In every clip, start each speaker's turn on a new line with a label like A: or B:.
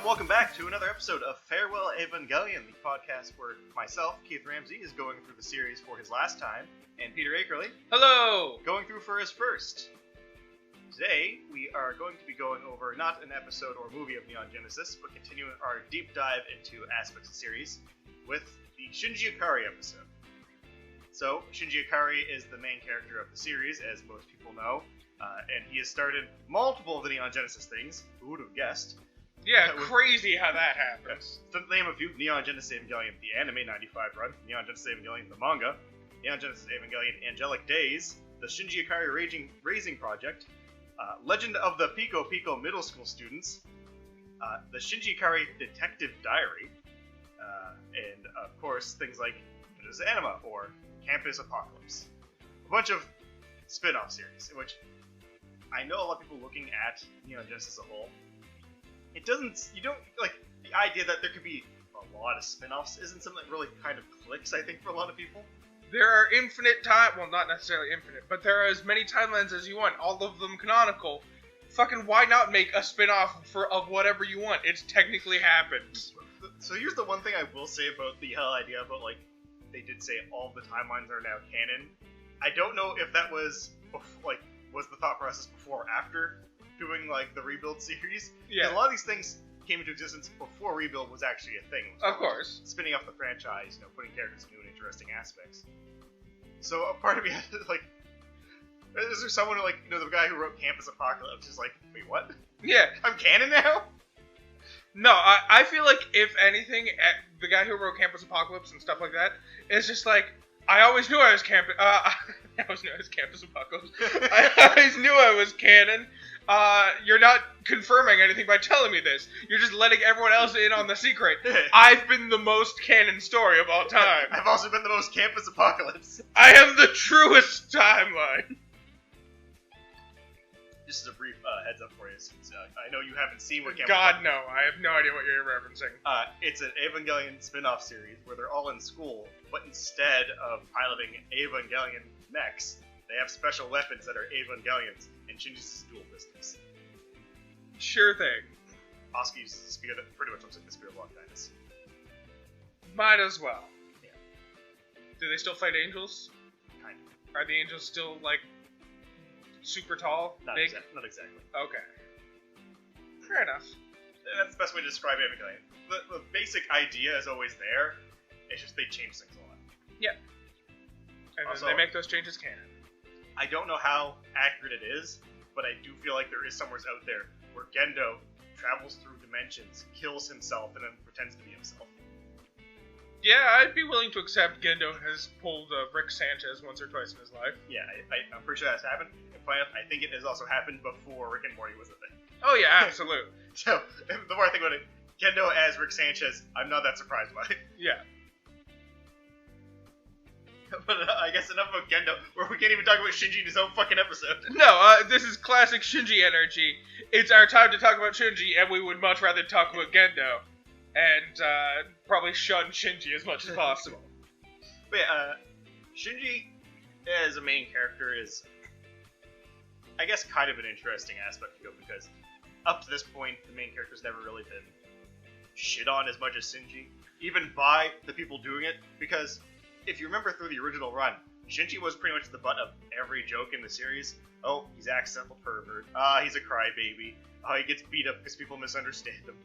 A: welcome back to another episode of Farewell Evangelion, the podcast where myself, Keith Ramsey, is going through the series for his last time, and Peter Akerley,
B: hello,
A: going through for his first. Today, we are going to be going over not an episode or movie of Neon Genesis, but continuing our deep dive into aspects of the series with the Shinji Ikari episode. So, Shinji Ikari is the main character of the series, as most people know, and he has started multiple of the Neon Genesis things. Who would have guessed?
B: Yeah, crazy how that happens.
A: To name a few: Neon Genesis Evangelion, the anime 95 run, Neon Genesis Evangelion, the manga, Neon Genesis Evangelion Angelic Days, the Shinji Ikari Raising Project, Legend of the Pico Pico Middle School Students, the Shinji Ikari Detective Diary, and of course things like Thesis Anima or Campus Apocalypse. A bunch of spin-off series, in which I know a lot of people looking at Neon Genesis as a whole. You don't, like, the idea that there could be a lot of spin-offs isn't something that really kind of clicks, I think, for a lot of people.
B: There are infinite well, not necessarily infinite, but there are as many timelines as you want, all of them canonical. Fucking why not make a spin-off of whatever you want? It's technically happened.
A: So here's the one thing I will say about the whole idea about, like, they did say all the timelines are now canon. I don't know if that was, was the thought process before or after doing, like, the Rebuild series.
B: Yeah.
A: A lot of these things came into existence before Rebuild was actually a thing.
B: Of course.
A: Spinning off the franchise, putting characters in new and interesting aspects. So a part of me had to, like, is there someone who, the guy who wrote Campus Apocalypse is like, wait, what?
B: Yeah.
A: I'm canon now?
B: No, I feel like, if anything, the guy who wrote Campus Apocalypse and stuff like that is just like, I always knew I was Campus Apocalypse. I always knew I was canon. You're not confirming anything by telling me this. You're just letting everyone else in on the secret. I've been the most canon story of all time.
A: I've also been the most Campus Apocalypse.
B: I am the truest timeline.
A: Just as a brief heads up for you, since I know you haven't seen what Campus
B: God, no. I have no idea what you're referencing.
A: It's an Evangelion spin-off series where they're all in school, but instead of piloting Evangelion mechs, they have special weapons that are Evangelions, and Shinji's dual pistols.
B: Sure thing.
A: Asuka uses a spear that pretty much looks like the Spear of Longinus.
B: Might as well.
A: Yeah.
B: Do they still fight angels?
A: Kind of.
B: Are the angels still, super tall?
A: Not
B: big?
A: Not exactly.
B: Okay. Fair enough.
A: That's the best way to describe Evangelion. The basic idea is always there, it's just they change things a lot.
B: Yeah. And
A: also,
B: then they make those changes canon.
A: I don't know how accurate it is, but I do feel like there is somewhere out there where Gendo travels through dimensions, kills himself, and then pretends to be himself.
B: Yeah, I'd be willing to accept Gendo has pulled Rick Sanchez once or twice in his life.
A: Yeah, I'm pretty sure that's happened. And funny enough, I think it has also happened before Rick and Morty was a thing.
B: Oh yeah, absolutely.
A: So, the more I think about it, Gendo as Rick Sanchez, I'm not that surprised by it.
B: Yeah.
A: But I guess enough about Gendo, where we can't even talk about Shinji in his own fucking episode.
B: No, this is classic Shinji energy. It's our time to talk about Shinji, and we would much rather talk about Gendo. And probably shun Shinji as much as possible.
A: But yeah, Shinji as a main character is, I guess, kind of an interesting aspect to go, because up to this point, the main character's never really been shit on as much as Shinji, even by the people doing it, because if you remember through the original run, Shinji was pretty much the butt of every joke in the series. Oh, he's an accidental pervert. He's a crybaby. He gets beat up because people misunderstand him.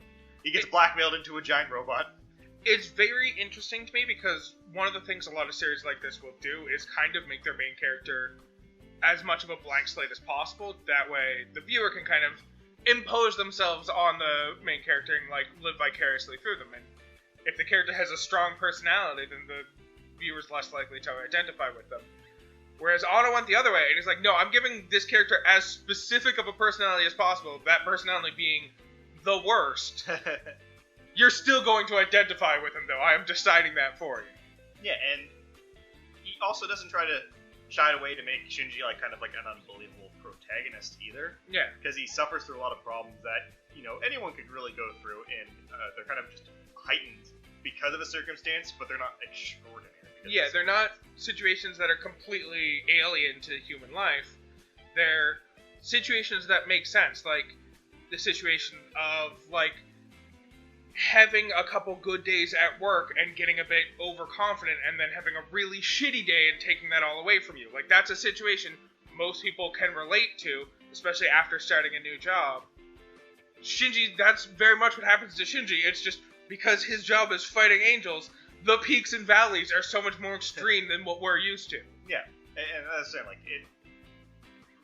A: He gets blackmailed into a giant robot.
B: It's very interesting to me because one of the things a lot of series like this will do is kind of make their main character as much of a blank slate as possible. That way, the viewer can kind of impose themselves on the main character and live vicariously through them. And if the character has a strong personality, then the viewer's less likely to identify with them. Whereas Anno went the other way, and he's like, no, I'm giving this character as specific of a personality as possible, that personality being the worst. You're still going to identify with him, though. I am deciding that for you.
A: Yeah, and he also doesn't try to shy away to make Shinji kind of an unbelievable protagonist either.
B: Yeah. Because
A: he suffers through a lot of problems that, anyone could really go through, and they're kind of just heightened because of the circumstance, but they're not extraordinary.
B: Yeah, they're not situations that are completely alien to human life. They're situations that make sense, like the situation of, having a couple good days at work and getting a bit overconfident and then having a really shitty day and taking that all away from you. Like, that's a situation most people can relate to, especially after starting a new job. Shinji, that's very much what happens to Shinji. It's just because his job is fighting angels, the peaks and valleys are so much more extreme than what we're used to.
A: Yeah, and that's saying, like, it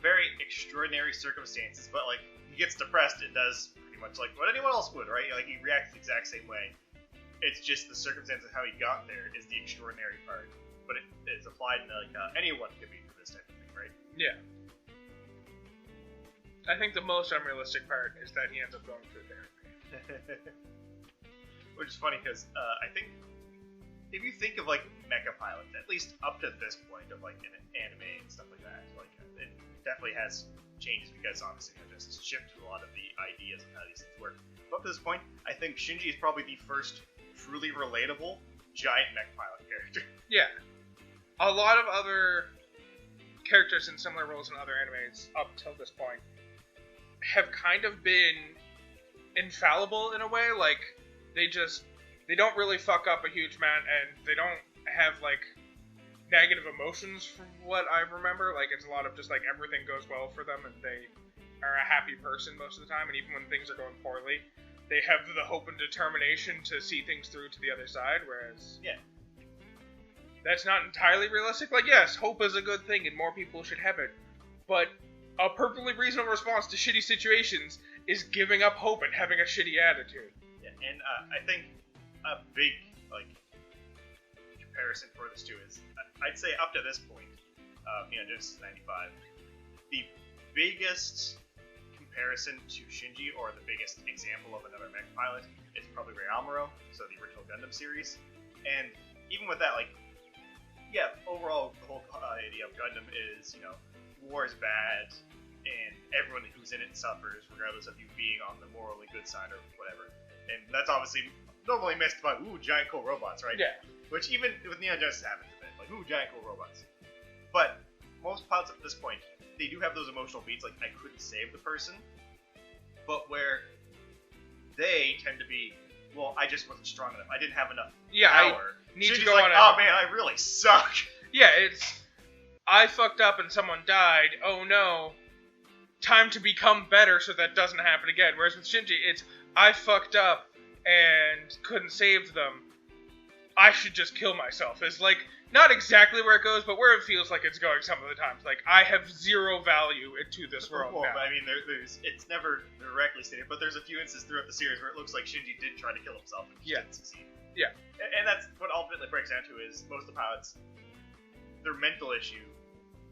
A: very extraordinary circumstances, but like he gets depressed, it does pretty much like what anyone else would, right? Like he reacts the exact same way. It's just the circumstances of how he got there is the extraordinary part, but it's applied to like anyone could be for this type of thing, right?
B: Yeah. I think the most unrealistic part is that he ends up going through therapy.
A: Which is funny because I think if you think of like mecha pilots, at least up to this point of like an anime and stuff like that, like it definitely has changes because honestly, just shifted a lot of the ideas of how these things work. But up to this point, I think Shinji is probably the first truly relatable giant mech pilot character.
B: Yeah. A lot of other characters in similar roles in other animes up till this point have kind of been infallible in a way. Like, they don't really fuck up a huge amount, and they don't have, like, negative emotions from what I remember. Like, it's a lot of just, like, everything goes well for them, and they are a happy person most of the time, and even when things are going poorly, they have the hope and determination to see things through to the other side, whereas...
A: Yeah.
B: That's not entirely realistic. Like, yes, hope is a good thing, and more people should have it, but a perfectly reasonable response to shitty situations is giving up hope and having a shitty attitude.
A: Yeah, and I think a big, like, comparison for this too is, I'd say up to this point, Genesis 95, the biggest comparison to Shinji, or the biggest example of another mech pilot, is probably Amuro, so the original Gundam series. And even with that, like, yeah, overall, the whole idea of Gundam is, you know, war is bad, and everyone who's in it suffers, regardless of you being on the morally good side or whatever. And that's obviously normally missed by, ooh, giant cool robots, right?
B: Yeah.
A: Which even with Neon Genesis happens a bit, like, ooh, giant cool robots. But most pilots at this point, they do have those emotional beats, like, I couldn't save the person, but where they tend to be, well, I just wasn't strong enough, I didn't have enough power.
B: Need
A: Shinji's
B: to go
A: like,
B: on
A: oh man, I really suck.
B: Yeah, it's, I fucked up and someone died, oh no, time to become better so that doesn't happen again. Whereas with Shinji, it's, I fucked up and couldn't save them, I should just kill myself. It's like, not exactly where it goes, but where it feels like it's going some of the times. Like, I have zero value into this world now.
A: I mean, it's never directly stated, but there's a few instances throughout the series where it looks like Shinji did try to kill himself and didn't succeed.
B: Yeah.
A: And that's what ultimately breaks down to is most of the pilots, their mental issue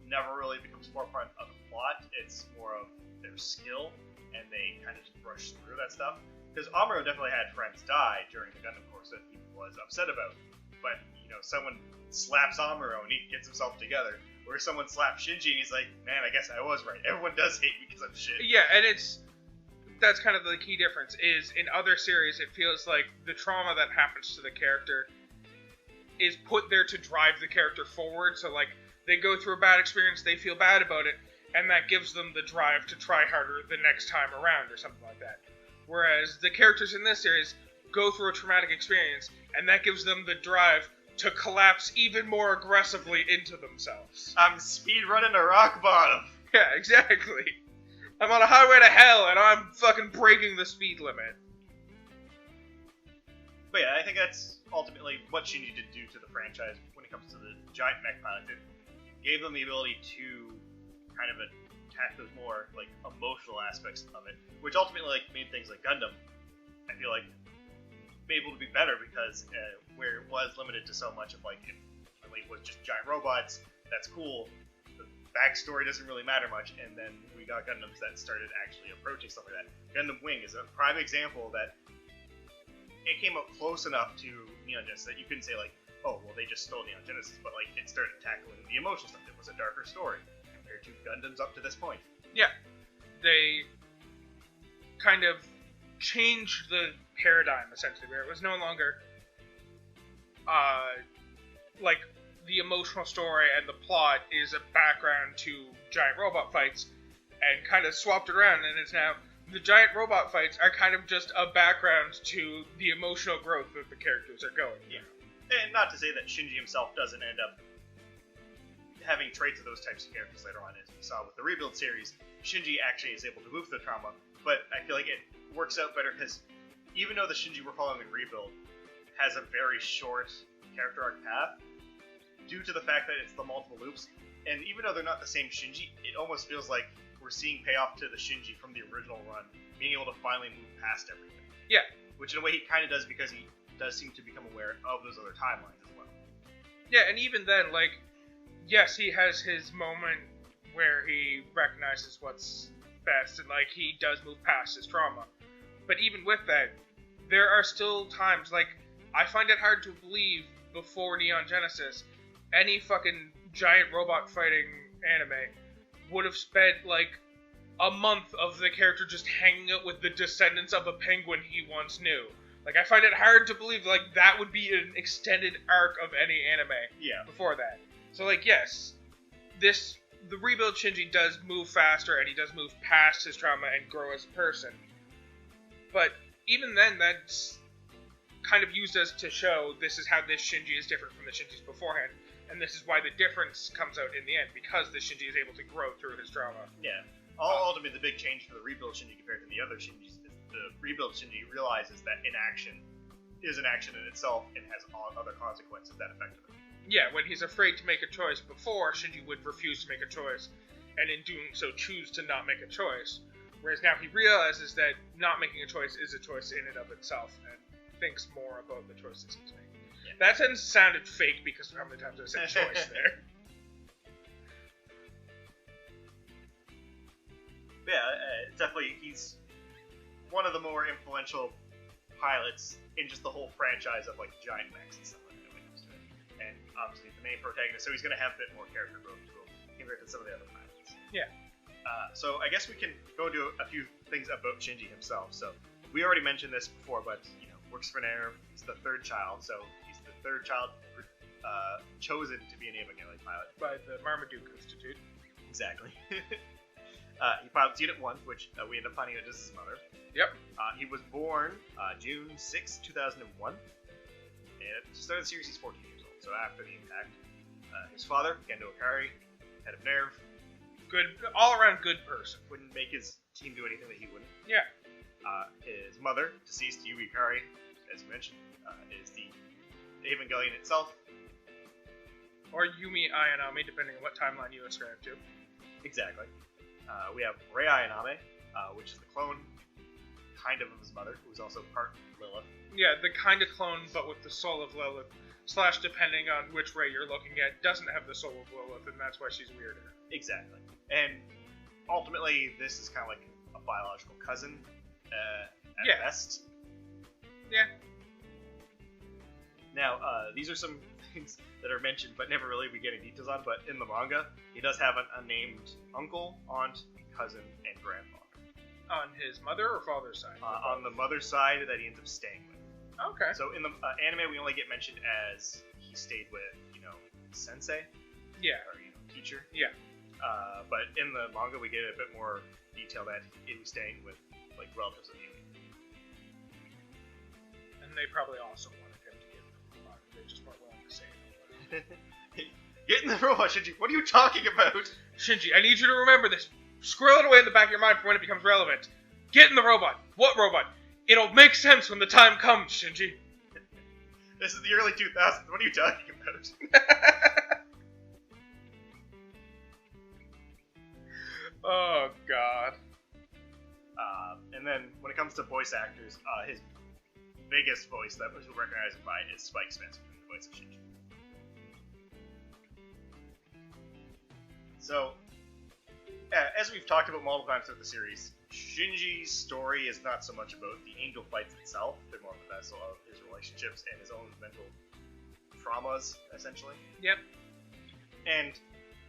A: never really becomes forefront of the plot. It's more of their skill, and they kind of just brush through that stuff. Because Amuro definitely had friends die during the Gundam course that he was upset about. But, you know, someone slaps Amuro and he gets himself together. Or someone slaps Shinji and he's like, man, I guess I was right. Everyone does hate me because I'm shit.
B: Yeah, and that's kind of the key difference, is in other series it feels like the trauma that happens to the character is put there to drive the character forward. So, like, they go through a bad experience, they feel bad about it, and that gives them the drive to try harder the next time around or something like that. Whereas the characters in this series go through a traumatic experience, and that gives them the drive to collapse even more aggressively into themselves.
A: I'm speedrunning to rock bottom.
B: Yeah, exactly. I'm on a highway to hell, and I'm fucking breaking the speed limit.
A: But yeah, I think that's ultimately what Shinji did do to the franchise when it comes to the giant mech pilot. It gave them the ability to kind of attack those more, like, emotional aspects of it, which ultimately, like, made things like Gundam, I feel like, be able to be better, because where it was limited to so much of, like, it really was just giant robots, that's cool, the backstory doesn't really matter much, and then we got Gundams that started actually approaching stuff like that. Gundam Wing is a prime example that it came up close enough to Neon Genesis that you couldn't say, like, oh, well, they just stole Neon Genesis, but, like, it started tackling the emotional stuff. It was a darker story compared to Gundams up to this point.
B: Yeah. They kind of changed the paradigm, essentially, where it was no longer, like, the emotional story and the plot is a background to giant robot fights, and kind of swapped it around, and it's now, the giant robot fights are kind of just a background to the emotional growth that the characters are going through.
A: Yeah. And not to say that Shinji himself doesn't end up having traits of those types of characters later on, as we saw with the Rebuild series. Shinji actually is able to move through the trauma, but I feel like it works out better because even though the Shinji we're following in Rebuild has a very short character arc path, due to the fact that it's the multiple loops, and even though they're not the same Shinji, it almost feels like we're seeing payoff to the Shinji from the original run, being able to finally move past everything.
B: Yeah.
A: Which in a way he kind of does because he does seem to become aware of those other timelines as well.
B: Yeah, and even then, like, yes, he has his moment where he recognizes what's best, and, like, he does move past his trauma. But even with that, there are still times, like, I find it hard to believe before Neon Genesis, any fucking giant robot fighting anime would have spent, like, a month of the character just hanging out with the descendants of a penguin he once knew. Like, I find it hard to believe, like, that would be an extended arc of any anime before that. So, like, yes, the Rebuild Shinji does move faster, and he does move past his trauma and grow as a person. But even then, that's kind of used as to show this is how this Shinji is different from the Shinjis beforehand, and this is why the difference comes out in the end, because the Shinji is able to grow through his trauma.
A: Yeah. Ultimately, the big change for the Rebuild Shinji compared to the other Shinjis is the Rebuild Shinji realizes that inaction is an action in itself and has all other consequences that affect it.
B: Yeah, when he's afraid to make a choice before, Shinji would refuse to make a choice, and in doing so choose to not make a choice. Whereas now he realizes that not making a choice is a choice in and of itself, and thinks more about the choices he's making. Yeah. That sentence sounded fake because of how many times I said choice there.
A: Yeah, definitely, he's one of the more influential pilots in just the whole franchise of, like, giant mechs and stuff like that when it comes to it. And obviously the main protagonist, so he's going to have a bit more character growth to him compared to some of the other pilots.
B: Yeah.
A: So I guess we can go into a few things about Shinji himself. So we already mentioned this before, but, you know, works for Nair. He's the third child, so he's the third child chosen to be an Evangelion pilot.
B: By the Marmaduke Institute.
A: Exactly. He pilots Unit 1, which we end up finding out this is his mother.
B: Yep.
A: He was born June 6, 2001. And at the start of the series, he's 14 years old, so after the impact. His father, Gendo Ikari, head of Nerve.
B: Good, all-around good person.
A: Wouldn't make his team do anything that he wouldn't.
B: Yeah.
A: His mother, deceased Yui Ikari, as you mentioned, is the Evangelion itself.
B: Or Yumi Ayanami, depending on what timeline you ascribe to.
A: Exactly. We have Rei Ayanami, which is the clone, kind of his mother, who's also part Lilith.
B: Yeah, the kind of clone, but with the soul of Lilith. / depending on which Rei you're looking at, doesn't have the soul of Lilith, and that's why she's weirder.
A: Exactly. And ultimately, this is kind of like a biological cousin, at best.
B: Yeah.
A: Now, these are some things that are mentioned, but never really we get any details on. But in the manga, he does have an unnamed uncle, aunt, cousin, and grandfather.
B: On his mother or father's side?
A: On the mother's side that he ends up staying with.
B: Okay.
A: So in the anime, we only get mentioned as he stayed with, sensei.
B: Yeah.
A: Or, teacher.
B: Yeah.
A: But in the manga, we get a bit more detail that he was staying with, like, relatives of Yui.
B: And they probably also wanted him to give them a robot. They just weren't willing to say it.
A: Get in the robot, Shinji. What are you talking about?
B: Shinji, I need you to remember this. Squirrel it away in the back of your mind for when it becomes relevant. Get in the robot. What robot? It'll make sense when the time comes, Shinji.
A: This is the early 2000s. What are you talking about?
B: Oh, God.
A: And then, when it comes to voice actors, his biggest voice that was recognized by is Spike Spencer, the voice of Shinji. So, as we've talked about multiple times throughout the series, Shinji's story is not so much about the angel fights itself, they're more of a vessel of his relationships and his own mental traumas, essentially.
B: Yep.
A: And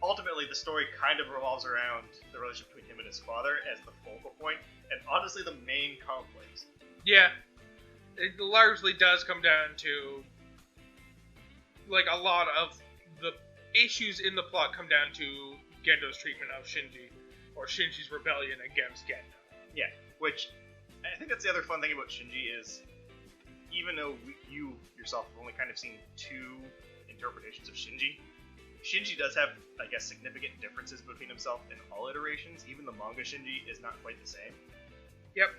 A: ultimately, the story kind of revolves around the relationship between him and his father as the focal point, and honestly the main conflict.
B: Yeah. It largely does come down to, like, a lot of the issues in the plot come down to Gendo's treatment of Shinji, or Shinji's rebellion against Gendo.
A: Yeah, Which, I think that's the other fun thing about Shinji is, even though you yourself have only kind of seen two interpretations of Shinji, Shinji does have, I guess, significant differences between himself in all iterations. Even the manga Shinji is not quite the same.
B: Yep.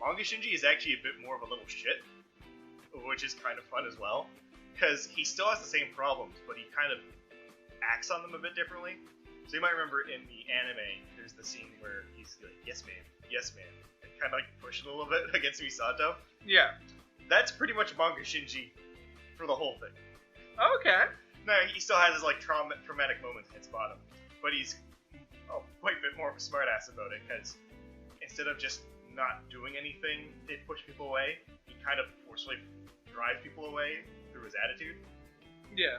A: Manga Shinji is actually a bit more of a little shit, which is kind of fun as well, because he still has the same problems, but he kind of acts on them a bit differently. So you might remember in the anime, there's the scene where he's like, yes man, and kind of like push it a little bit against Misato.
B: Yeah.
A: That's pretty much manga Shinji for the whole thing.
B: Okay.
A: No, he still has his like traumatic moments hits bottom, but he's quite a bit more of a smartass about it, because instead of just not doing anything to push people away, he kind of forcefully drives people away through his attitude.
B: Yeah.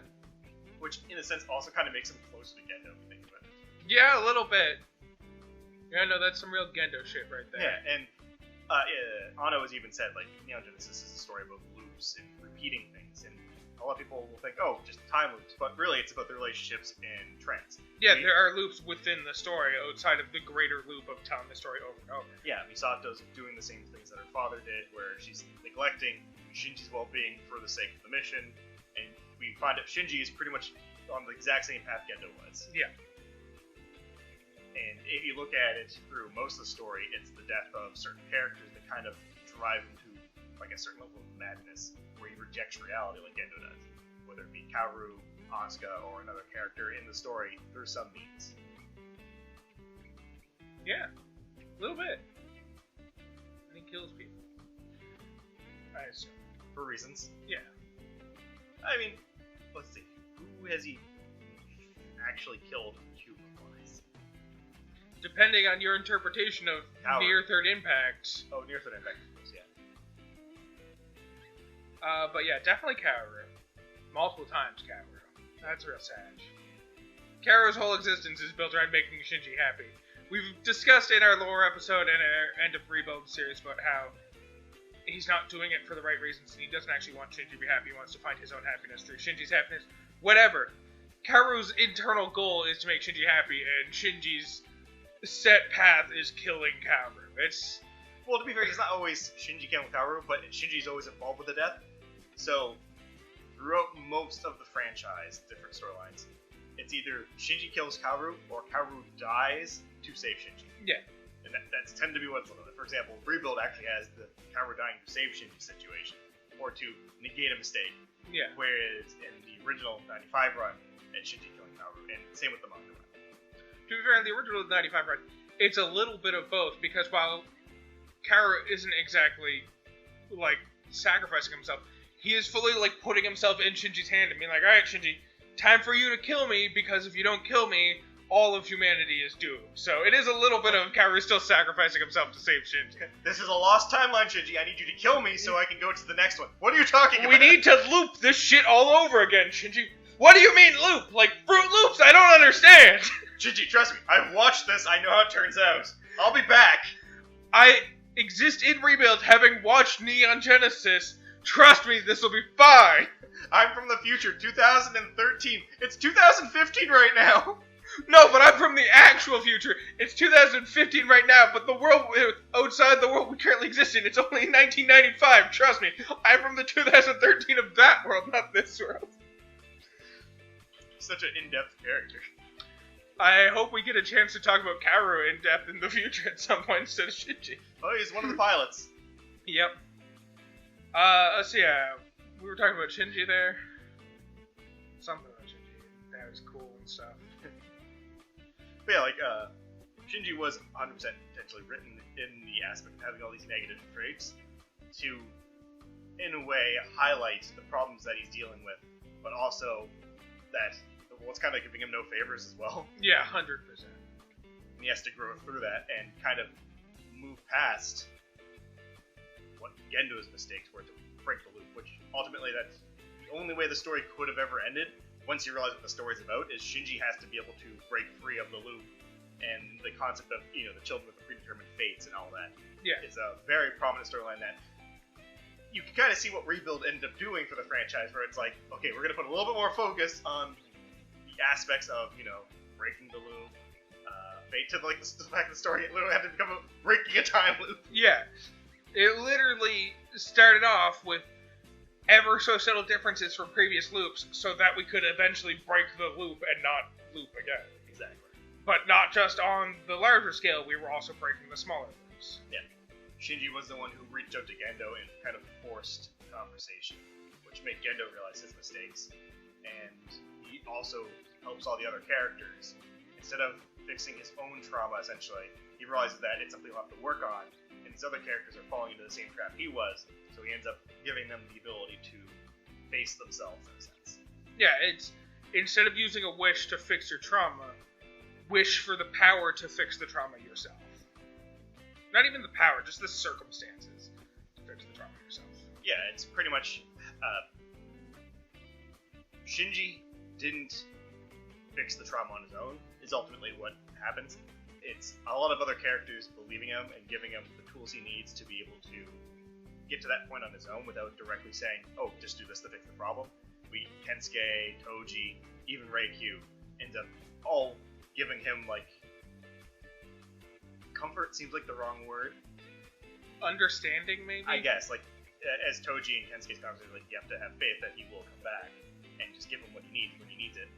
A: Which, in a sense, also kind of makes him closer to Gendo, if you think about it.
B: Yeah, a little bit. Yeah, no, that's some real Gendo shit right there.
A: Yeah, and Anno has even said, like, Neon Genesis is a story about loops and repeating things, and a lot of people will think, oh, just time loops, but really it's about the relationships and trends.
B: Yeah, there are loops within the story outside of the greater loop of telling the story over and over.
A: Yeah, Misato's doing the same things that her father did, where she's neglecting Shinji's well-being for the sake of the mission, and we find out Shinji is pretty much on the exact same path Gendo was.
B: Yeah.
A: And if you look at it through most of the story, it's the death of certain characters that kind of drive him to like a certain level of madness, where he rejects reality like Gendo does. Whether it be Kaworu, Asuka, or another character in the story through some means.
B: Yeah. A little bit. And he kills people. I assume.
A: For reasons.
B: Yeah.
A: I mean, let's see. Who has he actually killed human-wise?
B: Depending on your interpretation of
A: Kaworu.
B: Near Third Impact.
A: Oh, Near Third Impact, yeah.
B: But yeah, definitely Kaworu. Multiple times Kaworu. That's real sad. Kaworu's whole existence is built around making Shinji happy. We've discussed in our lore episode and our End of Rebuild series about how he's not doing it for the right reasons, and he doesn't actually want Shinji to be happy. He wants to find his own happiness through Shinji's happiness. Whatever. Kaworu's internal goal is to make Shinji happy, and Shinji's set path is killing Kaworu. It's...
A: Well, to be fair, he's not always Shinji killing Kaworu, but Shinji's always involved with the death. So, throughout most of the franchise, different storylines, it's either Shinji kills Kaworu, or Kaworu dies to save Shinji.
B: Yeah.
A: And that's tend to be what's limited. For example, Rebuild actually has the Kaworu dying to save Shinji situation, or to negate a mistake.
B: Yeah.
A: Whereas in the original 95 run, it's Shinji killing Kaworu, and same with the manga run.
B: To be fair, in the original 95 run, it's a little bit of both, because while Kaworu isn't exactly, like, sacrificing himself, he is fully, like, putting himself in Shinji's hand and being like, alright, Shinji, time for you to kill me, because if you don't kill me, all of humanity is doomed. So it is a little bit of Kaworu still sacrificing himself to save Shinji.
A: This is a lost timeline, Shinji. I need you to kill me so I can go to the next one. What are you talking about?
B: We need to loop this shit all over again, Shinji. What do you mean loop? Like Fruit Loops? I don't understand.
A: Shinji, trust me. I've watched this. I know how it turns out. I'll be back.
B: I exist in Rebuild having watched Neon Genesis. Trust me, this will be fine.
A: I'm from the future, 2013. It's 2015 right now.
B: No, but I'm from the actual future. It's 2015 right now, but the world outside the world we currently exist in, it's only 1995. Trust me, I'm from the 2013 of that world, not this world.
A: Such an in-depth character.
B: I hope we get a chance to talk about Kaworu in depth in the future at some point instead of Shinji.
A: Oh, he's one of the pilots.
B: Yep. So yeah, we were talking about Shinji there. Something about Shinji. That was cool and stuff.
A: But yeah, like, Shinji was 100% potentially written in the aspect of having all these negative traits to, in a way, highlight the problems that he's dealing with, but also that, well, it's kind of giving him no favors as well.
B: Yeah, 100%.
A: And he has to grow through that and kind of move past what Gendo's mistakes were to break the loop, which ultimately that's the only way the story could have ever ended. Once you realize what the story's about, is Shinji has to be able to break free of the loop, and the concept of, you know, the children with the predetermined fates and all that.
B: Yeah.
A: It's a very prominent storyline that you can kind of see what Rebuild ended up doing for the franchise, where it's like, okay, we're going to put a little bit more focus on the aspects of, you know, breaking the loop, fate to like the fact of the story. It literally had to become breaking a time loop.
B: Yeah. It literally started off with ever so subtle differences from previous loops so that we could eventually break the loop and not loop again.
A: Exactly.
B: But not just on the larger scale, we were also breaking the smaller loops.
A: Yeah. Shinji was the one who reached out to Gendo and kind of forced conversation, which made Gendo realize his mistakes. And he also helps all the other characters. Instead of fixing his own trauma, essentially, he realizes that it's something he'll have to work on, and these other characters are falling into the same trap he was, so he ends up giving them the ability to face themselves, in a sense.
B: Yeah, it's instead of using a wish to fix your trauma, wish for the power to fix the trauma yourself. Not even the power, just the circumstances to fix the trauma yourself.
A: Yeah, it's pretty much... Shinji didn't fix the trauma on his own, is ultimately what happens. It's a lot of other characters believing him and giving him the tools he needs to be able to get to that point on his own without directly saying, oh, just do this to fix the problem. Kensuke, Toji, even Reikyu end up all giving him, like, comfort seems like the wrong word.
B: Understanding, maybe?
A: I guess, like, as Toji and Kensuke's conversation, like, you have to have faith that he will come back and just give him what he needs when he needs it,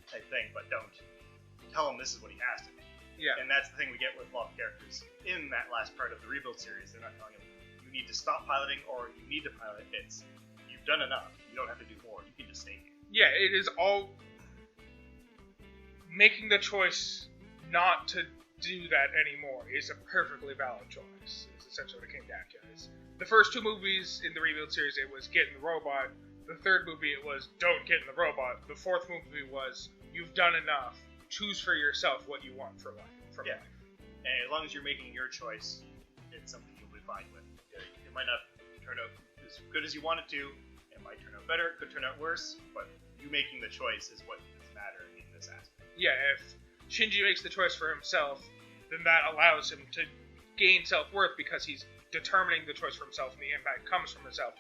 A: type thing, but don't tell him this is what he has to do.
B: Yeah.
A: And that's the thing we get with a lot of characters in that last part of the Rebuild series. They're not telling him, you need to stop piloting, or you need to pilot. It's, you've done enough. You don't have to do more. You can just stay here.
B: Yeah, it is all... Making the choice not to do that anymore is a perfectly valid choice, is essentially what it came down to. The first two movies in the Rebuild series, it was get in the robot. The third movie, it was don't get in the robot. The fourth movie was you've done enough. Choose for yourself what you want for life. Life.
A: And as long as you're making your choice, it's something you'll be fine with. It might not turn out as good as you want it to. It might turn out better. It could turn out worse. But you making the choice is what does matter in this aspect.
B: Yeah, if Shinji makes the choice for himself, then that allows him to gain self-worth because he's determining the choice for himself and the impact comes from himself,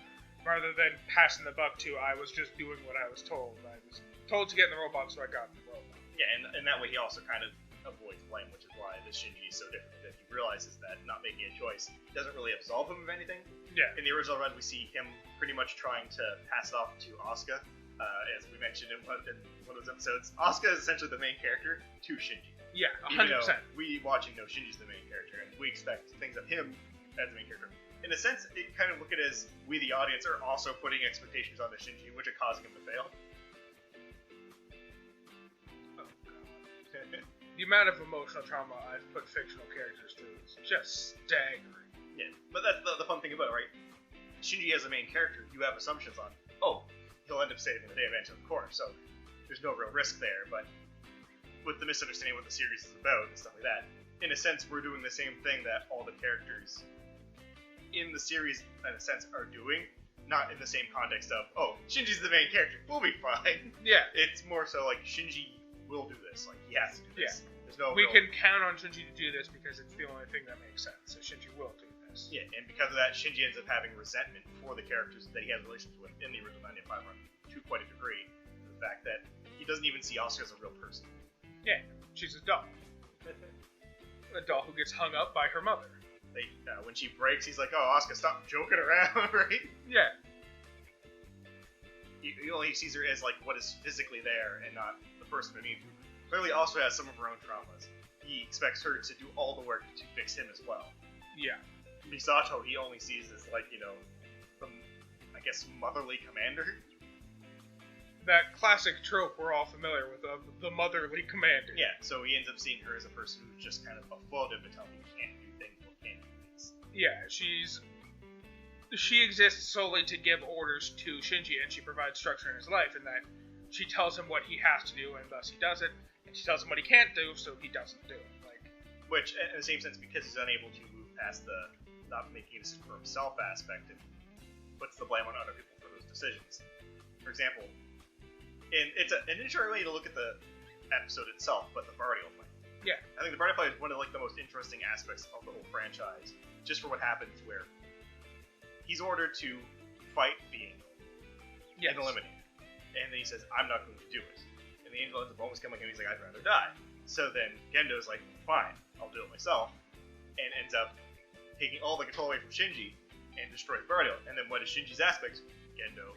B: rather than passing the buck to, I was just doing what I was told. I was told to get in the robot, so I got in the robot.
A: Yeah, and that way he also kind of avoids blame, which is why the Shinji is so different, that he realizes that not making a choice doesn't really absolve him of anything.
B: Yeah.
A: In the original run, we see him pretty much trying to pass it off to Asuka. As we mentioned in one of those episodes, Asuka is essentially the main character to Shinji.
B: Yeah, 100%.
A: Even though we watching know Shinji's the main character, and we expect things of him as the main character. In a sense, it kind of look at it as we, the audience, are also putting expectations on the Shinji, which are causing him to fail.
B: Oh, God. The amount of emotional trauma I've put fictional characters through is just staggering.
A: Yeah, but that's the fun thing about it, right? Shinji as the main character, you have assumptions on, oh, he'll end up saving the day eventually, of course, so there's no real risk there, but with the misunderstanding of what the series is about and stuff like that, in a sense, we're doing the same thing that all the characters in the series, in a sense, are doing, not in the same context of, oh, Shinji's the main character, we'll be fine.
B: Yeah.
A: It's more so like, Shinji will do this, like, he has to do this.
B: Yeah.
A: There's no
B: we can count on Shinji to do this because it's the only thing that makes sense, so Shinji will do this.
A: Yeah, and because of that, Shinji ends up having resentment for the characters that he has relations with in the original 95 run, to quite a degree. The fact that he doesn't even see Asuka as a real person.
B: Yeah, she's a doll. A doll who gets hung up by her mother.
A: When she breaks, he's like, oh, Asuka, stop joking around, right?
B: Yeah.
A: He only sees her as, like, what is physically there and not the person beneath her. Clearly also has some of her own traumas. He expects her to do all the work to fix him as well.
B: Yeah.
A: Misato, he only sees as, like, you know, the, I guess, motherly commander.
B: That classic trope we're all familiar with of the motherly commander.
A: Yeah, so he ends up seeing her as a person who's just kind of a foot to tell him he can't do things or can't do things.
B: Yeah, she exists solely to give orders to Shinji, and she provides structure in his life, in that she tells him what he has to do, and thus he does it, and she tells him what he can't do, so he doesn't do it.
A: Which, in the same sense, because he's unable to move past the not making a decision for himself aspect, it puts the blame on other people for those decisions. For example, and it's an interesting way to look at the episode itself, but the Bardio fight.
B: Yeah.
A: I think the Bardio fight is one of the most interesting aspects of the whole franchise, just for what happens where he's ordered to fight the Angel and eliminate him. And then he says, I'm not going to do it. And the Angel ends up almost coming in and he's like, I'd rather die. So then Gendo's like, fine, I'll do it myself, and ends up taking all the control away from Shinji and destroys Bardo. And then what is Shinji's aspect? Gendo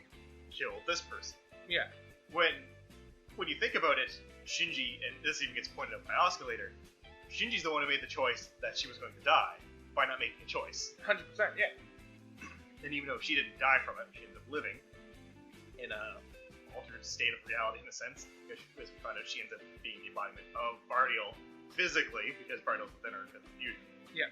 A: killed this person.
B: Yeah.
A: When you think about it, Shinji, and this even gets pointed out by Asuka later, Shinji's the one who made the choice that she was going to die by not making a choice.
B: 100%, yeah.
A: And even though she didn't die from it, she ended up living in a altered state of reality in a sense, because as we found out, she ends up being the embodiment of Bardiel physically, because Bardiel's within her because of fusion.
B: Yeah.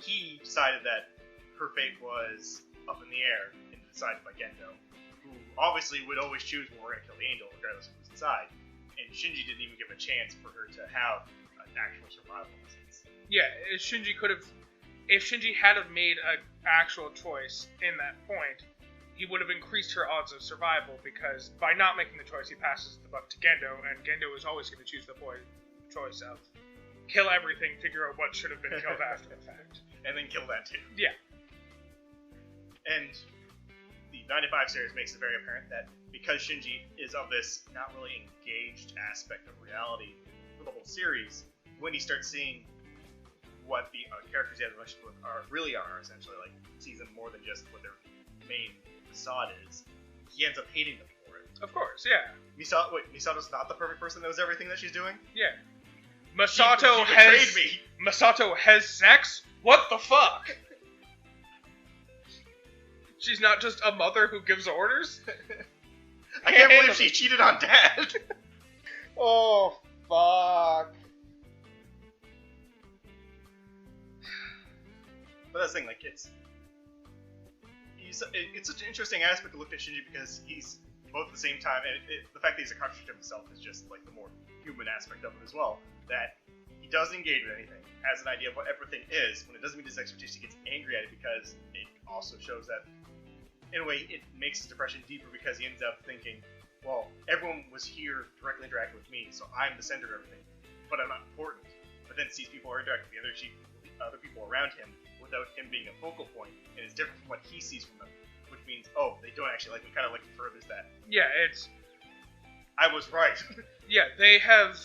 A: He decided that her fate was up in the air and decided by Gendo, who obviously would always choose when we're going to kill the angel, regardless of who's inside. And Shinji didn't even give a chance for her to have an actual survival in a sense.
B: Yeah, if Shinji had have made an actual choice in that point, he would have increased her odds of survival, because by not making the choice, he passes the buck to Gendo, and Gendo is always going to choose the choice of kill everything, figure out what should have been killed after the fact.
A: And then kill that too.
B: Yeah.
A: And the 95 series makes it very apparent that because Shinji is of this not really engaged aspect of reality for the whole series, when he starts seeing what the characters he has a relationship with really are, essentially, like, sees them more than just what their main facade is, he ends up hating them for it.
B: Of course, yeah.
A: Misato's not the perfect person that knows everything that she's doing?
B: Yeah.
A: She betrayed me!
B: Masato has sex? What the fuck? She's not just a mother who gives orders?
A: I can't believe she cheated on Dad!
B: Oh, fuck.
A: But that's the thing, like, it's such an interesting aspect to look at Shinji, because he's both at the same time, and the fact that he's a contradiction himself is just, like, the more human aspect of it as well, that he doesn't engage with anything, has an idea of what everything is. When it doesn't meet his expectations, he gets angry at it, because it also shows that, in a way, it makes his depression deeper, because he ends up thinking, well, everyone was here directly interacting with me, so I'm the center of everything, but I'm not important. But then sees people interacting with the other people around him without him being a focal point, and it's different from what he sees from them, which means, oh, they don't actually like me, kind of like the furthers that.
B: Yeah, it's...
A: I was right.
B: Yeah, they have...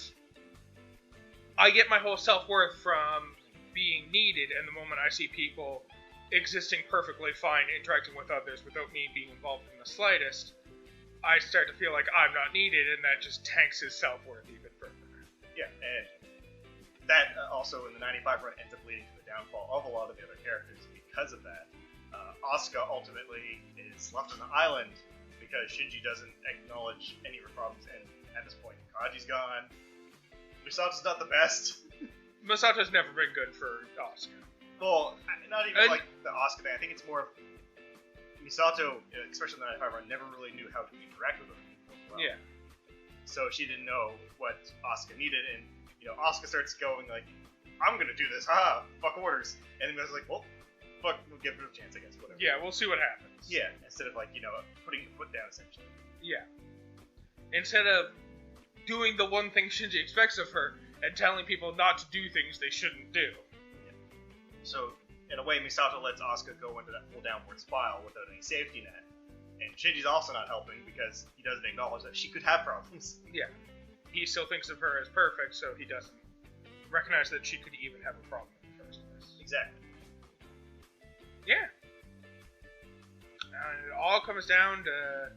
B: I get my whole self-worth from being needed, and the moment I see people existing perfectly fine, interacting with others without me being involved in the slightest, I start to feel like I'm not needed, and that just tanks his self-worth even further.
A: Yeah, and that also in the 95 run ends up leading to the downfall of a lot of the other characters because of that. Asuka ultimately is left on the island because Shinji doesn't acknowledge any of her problems, and at this point, Kaji's gone. Misato's not the best.
B: Misato's never been good for Asuka.
A: Well, not even like the Asuka thing. I think it's more of Misato, especially in the 95 run, never really knew how to interact with other people well.
B: Yeah.
A: So she didn't know what Asuka needed, and Asuka starts going like, I'm gonna do this, haha, fuck orders. And then I was like, well, fuck, we'll give it a chance, I guess, whatever.
B: Yeah, we'll see what happens.
A: Yeah, instead of like, putting the foot down, essentially.
B: Yeah. Instead of doing the one thing Shinji expects of her and telling people not to do things they shouldn't do.
A: Yeah. So, in a way, Misato lets Asuka go into that full downward spiral without any safety net. And Shinji's also not helping because he doesn't acknowledge that she could have problems.
B: Yeah. He still thinks of her as perfect, so he doesn't recognize that she could even have a problem in the first place.
A: Exactly.
B: Yeah. And it all comes down to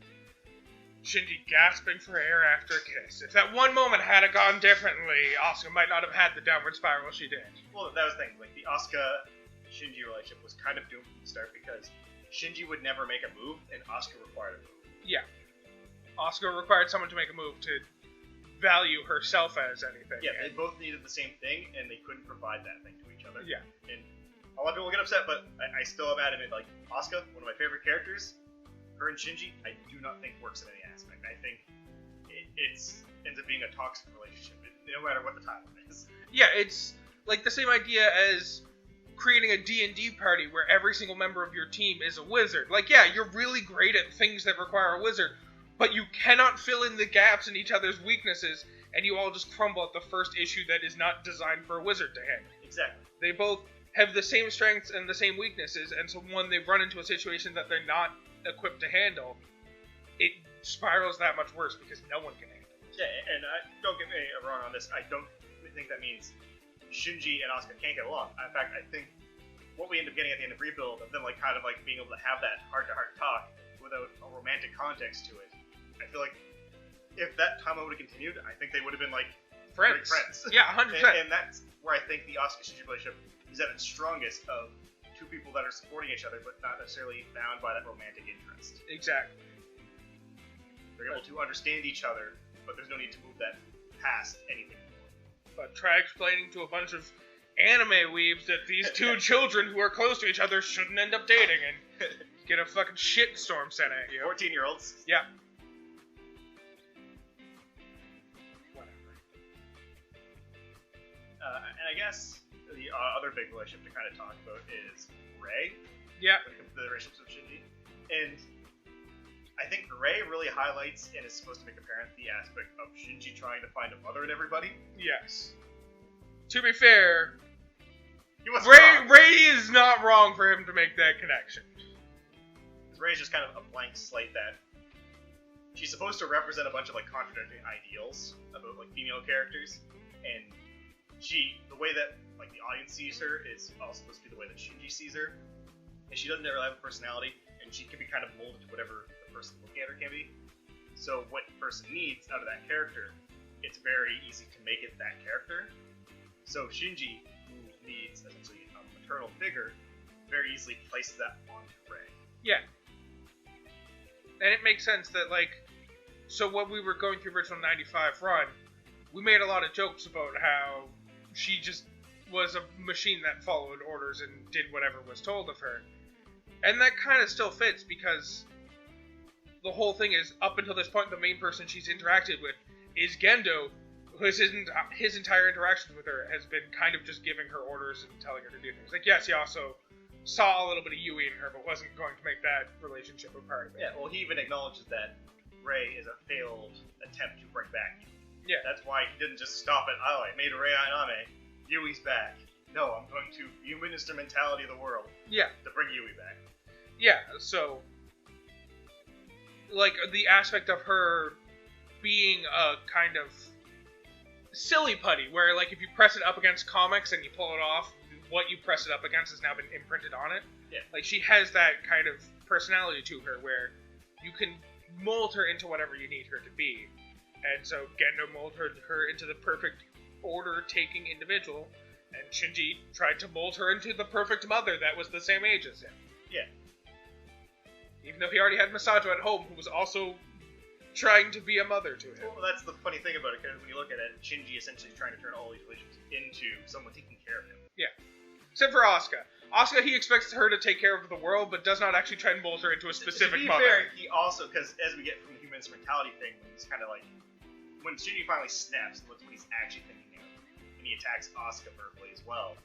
B: Shinji gasping for air after a kiss. If that one moment had gone differently, Asuka might not have had the downward spiral she did.
A: Well, that was the thing. Like, the Asuka-Shinji relationship was kind of doomed from the start because Shinji would never make a move, and Asuka required a move.
B: Yeah. Asuka required someone to make a move to value herself as anything.
A: Yeah, they both needed the same thing, and they couldn't provide that thing to each other.
B: Yeah.
A: And a lot of people get upset, but I still am adamant, like, Asuka, one of my favorite characters, her and Shinji, I do not think works in any aspect. I think it ends up being a toxic relationship, no matter what the timeline is.
B: Yeah, it's like the same idea as creating a D&D party where every single member of your team is a wizard. Like, yeah, you're really great at things that require a wizard, but you cannot fill in the gaps in each other's weaknesses, and you all just crumble at the first issue that is not designed for a wizard to handle.
A: Exactly.
B: They both have the same strengths and the same weaknesses, and so when they run into a situation that they're not equipped to handle, it spirals that much worse because no one can handle it.
A: Yeah, and don't get me wrong on this. I don't think that means Shinji and Asuka can't get along. In fact, I think what we end up getting at the end of Rebuild, of them like kind of like being able to have that heart-to-heart talk without a romantic context to it. I feel like if that time would have continued, I think they would have been like
B: Friends.
A: great friends.
B: Yeah, 100%.
A: And that's where I think the Asuka-Shinji relationship is at its strongest of two people that are supporting each other, but not necessarily bound by that romantic interest.
B: Exactly.
A: They're able to understand each other, but there's no need to move that past anything.
B: But try explaining to a bunch of anime weebs that these two children who are close to each other shouldn't end up dating and get a fucking shitstorm sent at you.
A: 14-year-olds.
B: Yeah. Whatever.
A: And I guess the other big relationship to kind of talk about is Rei.
B: Yeah.
A: When it comes to the relationships with Shinji. And I think Rei really highlights and is supposed to make apparent the aspect of Shinji trying to find a mother in everybody.
B: Yes. To be fair,
A: He wasn't wrong.
B: Rei is not wrong for him to make that connection.
A: Rei's just kind of a blank slate that she's supposed to represent a bunch of like contradicting ideals about like female characters, and the way that like the audience sees her is also supposed to be the way that Shinji sees her, and she doesn't really have a personality, and she can be kind of molded to whatever the person looking at her can be. So what the person needs out of that character, it's very easy to make it that character. So Shinji, who needs essentially a maternal figure, very easily places that onto Rei.
B: Yeah. And it makes sense that, like, so when we were going through original 95 run, we made a lot of jokes about how she just was a machine that followed orders and did whatever was told of her. And that kind of still fits because the whole thing is, up until this point, the main person she's interacted with is Gendo, who his entire interactions with her has been kind of just giving her orders and telling her to do things. Like, yes, he also saw a little bit of Yui in her, but wasn't going to make that relationship a part of it.
A: Yeah, well, he even acknowledges that Rei is a failed attempt to bring back Yui.
B: Yeah.
A: That's why he didn't just stop at, oh, I made a Rei Ayaname, Yui's back. No, I'm going to human instrumentality of the world
B: Yeah.
A: to bring Yui back.
B: Yeah, so, like, the aspect of her being a kind of silly putty, where, like, if you press it up against comics and you pull it off, what you press it up against has now been imprinted on it.
A: Yeah.
B: Like, she has that kind of personality to her where you can mold her into whatever you need her to be. And so Gendo molded her into the perfect order-taking individual, and Shinji tried to mold her into the perfect mother that was the same age as him.
A: Yeah.
B: Even though he already had Masajo at home, who was also trying to be a mother to him.
A: Well, that's the funny thing about it, because when you look at it, Shinji essentially is trying to turn all these relationships into someone taking care of him.
B: Yeah. Except for Asuka. Asuka, he expects her to take care of the world, but does not actually try and mold her into a specific
A: to be
B: mother.
A: fair, he also, because as we get from the human instrumentality thing, he's kind of like, when Shinji finally snaps and looks what he's actually thinking of, and he attacks Asuka verbally as well,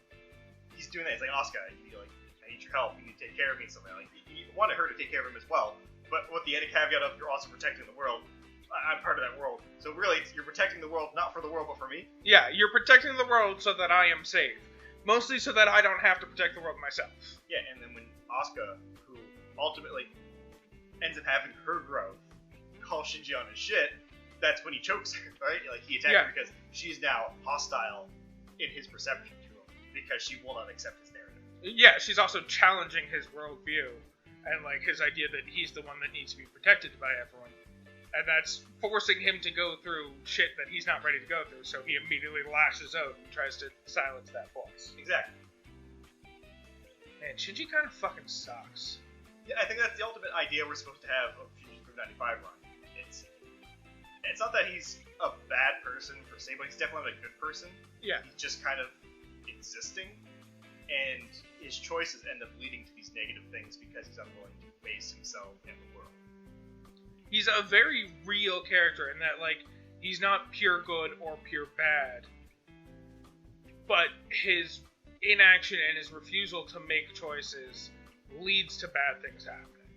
A: he's doing that. He's like, Asuka, I need your help, you need to take care of me and something. Like, he wanted her to take care of him as well, but with the added caveat of, you're also protecting the world. I'm part of that world. So really, you're protecting the world, not for the world, but for me?
B: Yeah, you're protecting the world so that I am safe. Mostly so that I don't have to protect the world myself.
A: Yeah, and then when Asuka, who ultimately ends up having her growth, calls Shinji on his shit, that's when he chokes her, right? Like, he attacks her because she's now hostile in his perception to him, because she will not accept his narrative.
B: Yeah, she's also challenging his worldview, and, like, his idea that he's the one that needs to be protected by everyone. And that's forcing him to go through shit that he's not ready to go through, so he immediately lashes out and tries to silence that voice.
A: Exactly.
B: Man, Shinji kind of fucking sucks.
A: Yeah, I think that's the ultimate idea we're supposed to have of Shinji's Group 95 run. It's not that he's a bad person per se, but he's definitely not a good person.
B: Yeah.
A: He's just kind of existing, and his choices end up leading to these negative things because he's unwilling to face himself in the world.
B: He's a very real character in that, like, he's not pure good or pure bad, but his inaction and his refusal to make choices leads to bad things happening.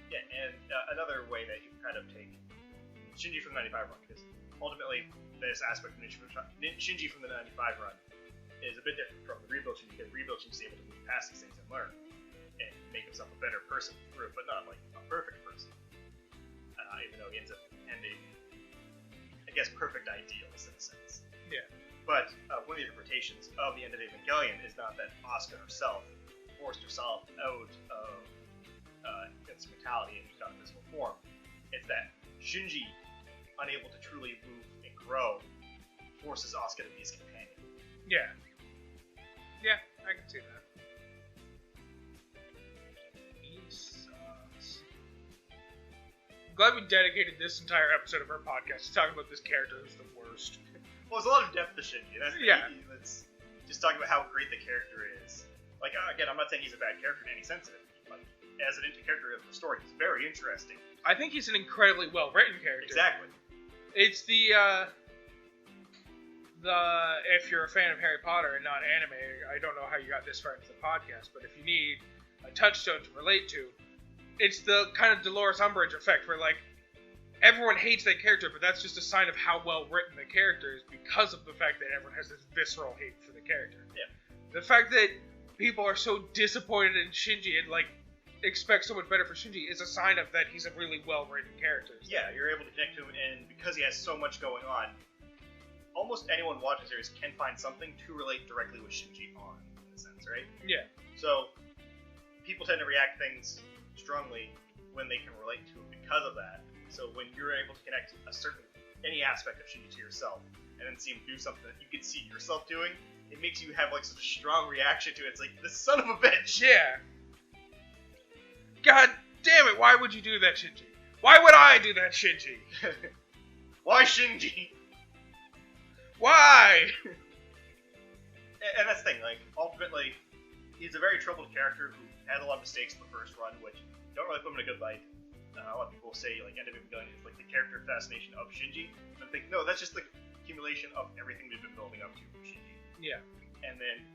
A: Yeah, and another way that you kind of take Shinji from the 95 run, because ultimately this aspect of Shinji from the 95 run is a bit different from the Rebuild Shinji, because Rebuild Shinji is able to move past these things and learn, and make himself a better person through it, but not like a perfect person. Even though he ends up ending, he has perfect ideals in a sense.
B: Yeah.
A: But one of the interpretations of the end of Evangelion is not that Asuka herself forced herself out of instrumentality and got in physical form. It's that Shinji, unable to truly move and grow, forces Asuka to be his companion.
B: Yeah. Yeah, I can see that. He sucks. I'm glad we dedicated this entire episode of our podcast to talking about this character who's the worst.
A: Well, there's a lot of depth to Shinji. That's that's just talking about how great the character is. Like, again, I'm not saying he's a bad character in any sense of it, but as an character of the story, he's very interesting.
B: I think he's an incredibly well-written character.
A: Exactly.
B: It's the if you're a fan of Harry Potter and not anime, I don't know how you got this far into the podcast, but if you need a touchstone to relate to, it's the kind of Dolores Umbridge effect where, like, everyone hates that character, but that's just a sign of how well written the character is because of the fact that everyone has this visceral hate for the character.
A: Yeah.
B: The fact that people are so disappointed in Shinji and, like, expect so much better for Shinji is a sign of that he's a really well-written character.
A: Yeah, you're able to connect to him, and because he has so much going on, almost anyone watching the series can find something to relate directly with Shinji on, in a sense, right?
B: Yeah.
A: So, people tend to react things strongly when they can relate to it because of that. So when you're able to connect any aspect of Shinji to yourself, and then see him do something that you can see yourself doing, it makes you have, like, such a strong reaction to it. It's like, this son of a bitch!
B: Yeah. God damn it, why would you do that, Shinji? Why would I do that, Shinji?
A: Why Shinji?
B: Why?
A: And that's the thing, like, ultimately, he's a very troubled character who had a lot of mistakes in the first run, which don't really put him in a good light. A lot of people say, like, End of Evangelion is like the character assassination of Shinji. And I think, no, that's just the accumulation of everything we've been building up to from Shinji.
B: Yeah.
A: And then,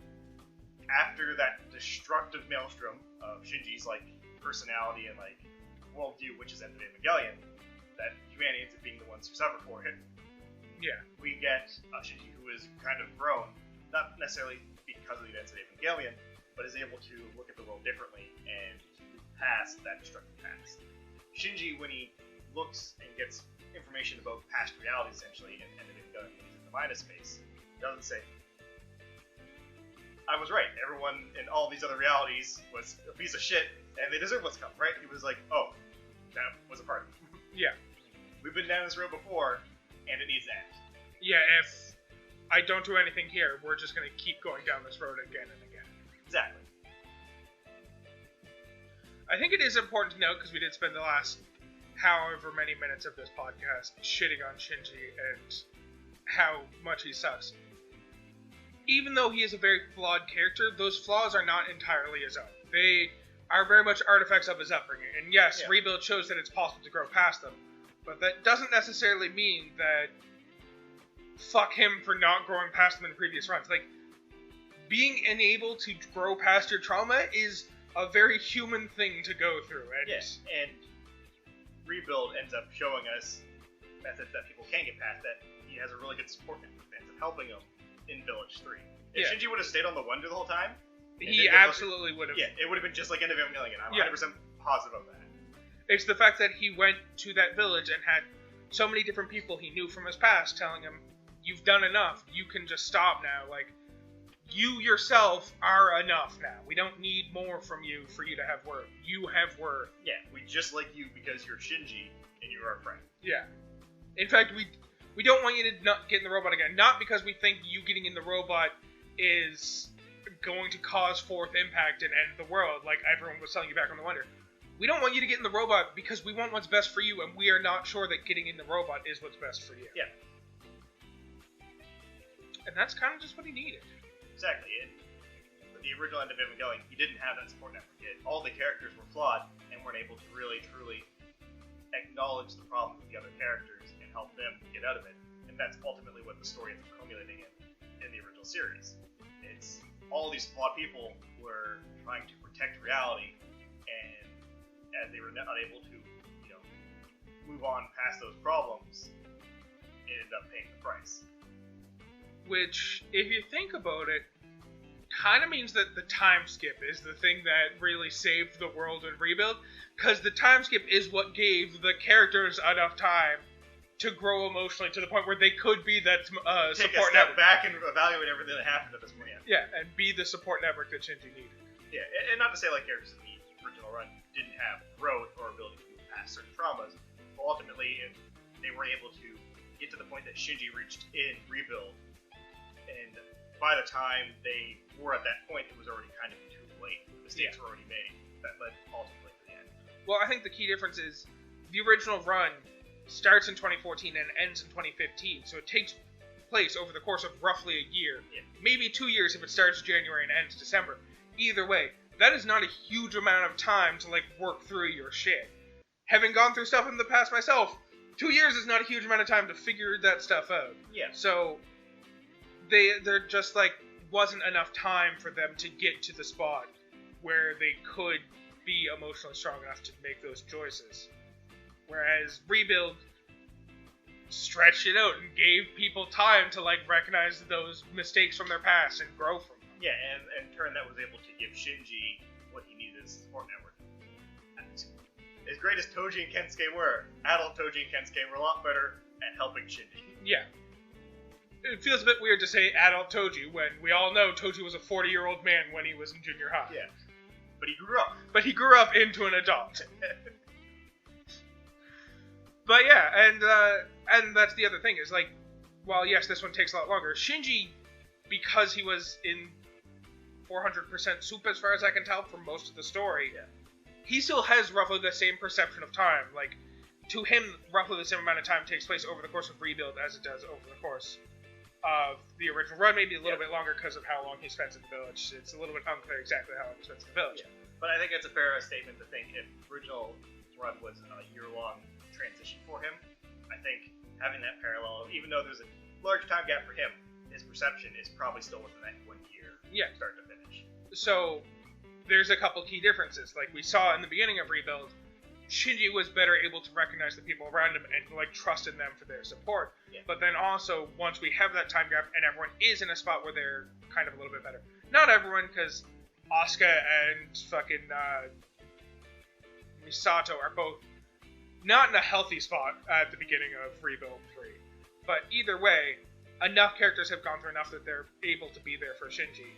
A: after that destructive maelstrom of Shinji's, like, personality and, like, worldview, which is End of Evangelion, that humanity ends up being the ones who suffer for it.
B: Yeah.
A: We get Shinji who is kind of grown, not necessarily because of the events of Evangelion, but is able to look at the world differently and move past that destructive past. Shinji, when he looks and gets information about past realities, essentially, and End of Evangelion when he's in the Minus Space, doesn't say, I was right, everyone in all these other realities was a piece of shit, and they deserve what's coming, right? He was like, oh, that was a party.
B: Yeah.
A: We've been down this road before, and it needs to end.
B: Yeah, if I don't do anything here, we're just going to keep going down this road again and again.
A: Exactly.
B: I think it is important to note, because we did spend the last however many minutes of this podcast shitting on Shinji and how much he sucks. Even though he is a very flawed character, those flaws are not entirely his own. They are very much artifacts of his upbringing. And yes, Rebuild shows that it's possible to grow past them, but that doesn't necessarily mean that fuck him for not growing past them in previous runs. Like, being unable to grow past your trauma is a very human thing to go through. And
A: yes, and Rebuild ends up showing us methods that people can get past, that he has a really good support network that ends up helping him in Village 3. If Shinji would have stayed on the Wonder the whole time,
B: he absolutely would have.
A: Yeah, it would have been just like End of Evangelion. I'm 100% positive of that.
B: It's the fact that he went to that village and had so many different people he knew from his past telling him, you've done enough, you can just stop now. Like, you yourself are enough now. We don't need more from you for you to have worth. You have worth.
A: Yeah, we just like you because you're Shinji and you're our friend.
B: Yeah. In fact, we don't want you to not get in the robot again. Not because we think you getting in the robot is going to cause fourth impact and end the world, like everyone was telling you back on the Wonder. We don't want you to get in the robot because we want what's best for you, and we are not sure that getting in the robot is what's best for you.
A: Yeah.
B: And that's kind of just what he needed.
A: Exactly. And the original End of Evangelion, he didn't have that support network yet. All the characters were flawed and weren't able to really, truly acknowledge the problems of the other characters and help them get out of it. And that's ultimately what the story ends up culminating in the original series. It's all these flawed people were trying to protect reality, and as they were unable to, move on past those problems, it ended up paying the price.
B: Which, if you think about it, kind of means that the time skip is the thing that really saved the world in Rebuild, because the time skip is what gave the characters enough time to grow emotionally to the point where they could be that
A: Take
B: support
A: a step
B: network.
A: back and evaluate everything that happened at this point.
B: Yeah, and be the support network that Shinji needed.
A: Yeah, and not to say like characters in the original run didn't have growth or ability to move past certain traumas, but ultimately they were able to get to the point that Shinji reached in Rebuild, and by the time they were at that point, it was already kind of too late. The mistakes were already made. That led ultimately to the end.
B: Well, I think the key difference is the original run starts in 2014 and ends in 2015, so it takes place over the course of roughly a year, maybe 2 years if it starts January and ends December. Either way, that is not a huge amount of time to like work through your shit. Having gone through stuff in the past myself, 2 years is not a huge amount of time to figure that stuff out.
A: Yeah.
B: So there just like wasn't enough time for them to get to the spot where they could be emotionally strong enough to make those choices. Whereas Rebuild stretched it out and gave people time to like recognize those mistakes from their past and grow from them.
A: Yeah, and in turn that was able to give Shinji what he needed as a support network. As great as Toji and Kensuke were, adult Toji and Kensuke were a lot better at helping Shinji.
B: Yeah. It feels a bit weird to say adult Toji when we all know Toji was a 40-year-old man when he was in junior high.
A: Yeah. But he grew up.
B: But he grew up into an adult. But yeah, and that's the other thing is like, while yes, this one takes a lot longer, Shinji, because he was in 400% soup as far as I can tell from most of the story, he still has roughly the same perception of time. Like, to him, roughly the same amount of time takes place over the course of Rebuild as it does over the course of the original run, maybe a little bit longer because of how long he spends in the village. It's a little bit unclear exactly how long he spends in the village.
A: Yeah. But I think it's a fair statement to think if original run was a year-long transition for him, I think having that parallel, even though there's a large time gap for him, his perception is probably still within that 1 year, start to finish.
B: So there's a couple key differences. Like we saw in the beginning of Rebuild, Shinji was better able to recognize the people around him and like trust in them for their support.
A: Yeah.
B: But then also, once we have that time gap and everyone is in a spot where they're kind of a little bit better. Not everyone, because Asuka and fucking Misato are both not in a healthy spot at the beginning of Rebuild 3. But either way, enough characters have gone through enough that they're able to be there for Shinji.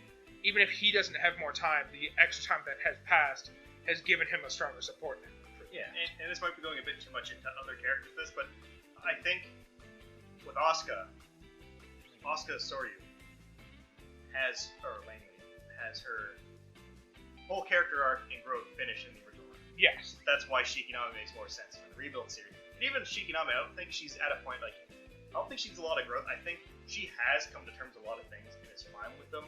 B: Even if he doesn't have more time, the extra time that has passed has given him a stronger support network.
A: Yeah, and this might be going a bit too much into other characters this, but I think with Asuka Soryu has her whole character arc and growth finish in the original run.
B: Yes.
A: That's why Shikinami makes more sense for the Rebuild series. And even Shikinami, I don't think she's at a point like, I don't think she's a lot of growth. I think she has come to terms with a lot of things and is fine with them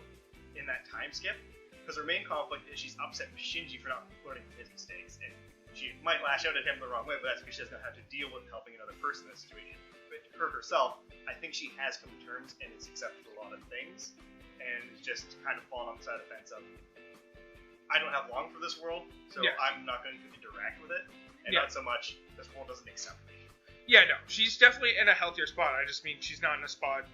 A: in that time skip. Because her main conflict is she's upset with Shinji for not learning from his mistakes, and she might lash out at him the wrong way, but that's because she doesn't know how to deal with helping another person in that situation. But her herself, I think she has come to terms and is accepted a lot of things, and just kind of fallen on the side of the fence of, I don't have long for this world, so I'm not going to interact with it, and not so much, this world doesn't accept me.
B: Yeah, no, she's definitely in a healthier spot. I just mean she's not in a spot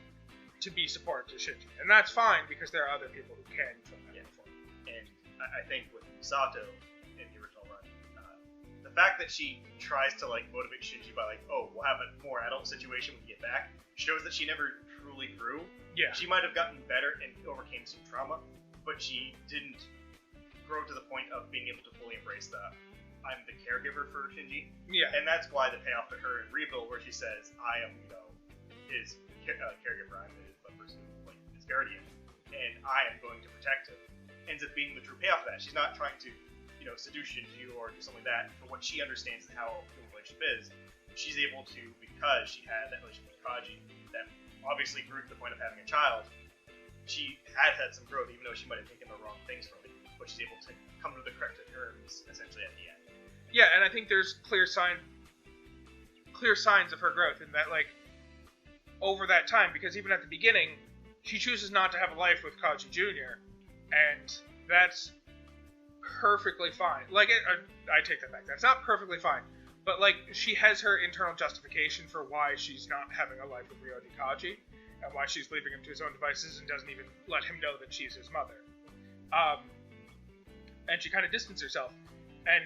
B: to be supportive to Shinji. And that's fine, because there are other people who can from that before.
A: And I think with Misato in the original run, the fact that she tries to like motivate Shinji by like, oh, we'll have a more adult situation when we get back, shows that she never truly grew.
B: Yeah.
A: She might have gotten better and overcame some trauma, but she didn't grow to the point of being able to fully embrace the I'm the caregiver for Shinji.
B: Yeah.
A: And that's why the payoff to her in Rebuild, where she says, I am, his caregiver, I'm his person, like his guardian, and I am going to protect him, ends up being the true payoff of that. She's not trying to, seduce Shinji or do something like that. For what she understands and how a relationship is, she's able to, because she had that relationship with Kaji, that obviously grew to the point of having a child, she had some growth, even though she might have taken the wrong things from it, but she's able to come to the correct terms, essentially, at the end.
B: Yeah, and I think there's clear signs of her growth in that, like, over that time, because even at the beginning, she chooses not to have a life with Kaji Jr., and that's perfectly fine. Like, I take that back. That's not perfectly fine, but, like, she has her internal justification for why she's not having a life with Ryoji Kaji, and why she's leaving him to his own devices and doesn't even let him know that she's his mother. And she kind of distanced herself. And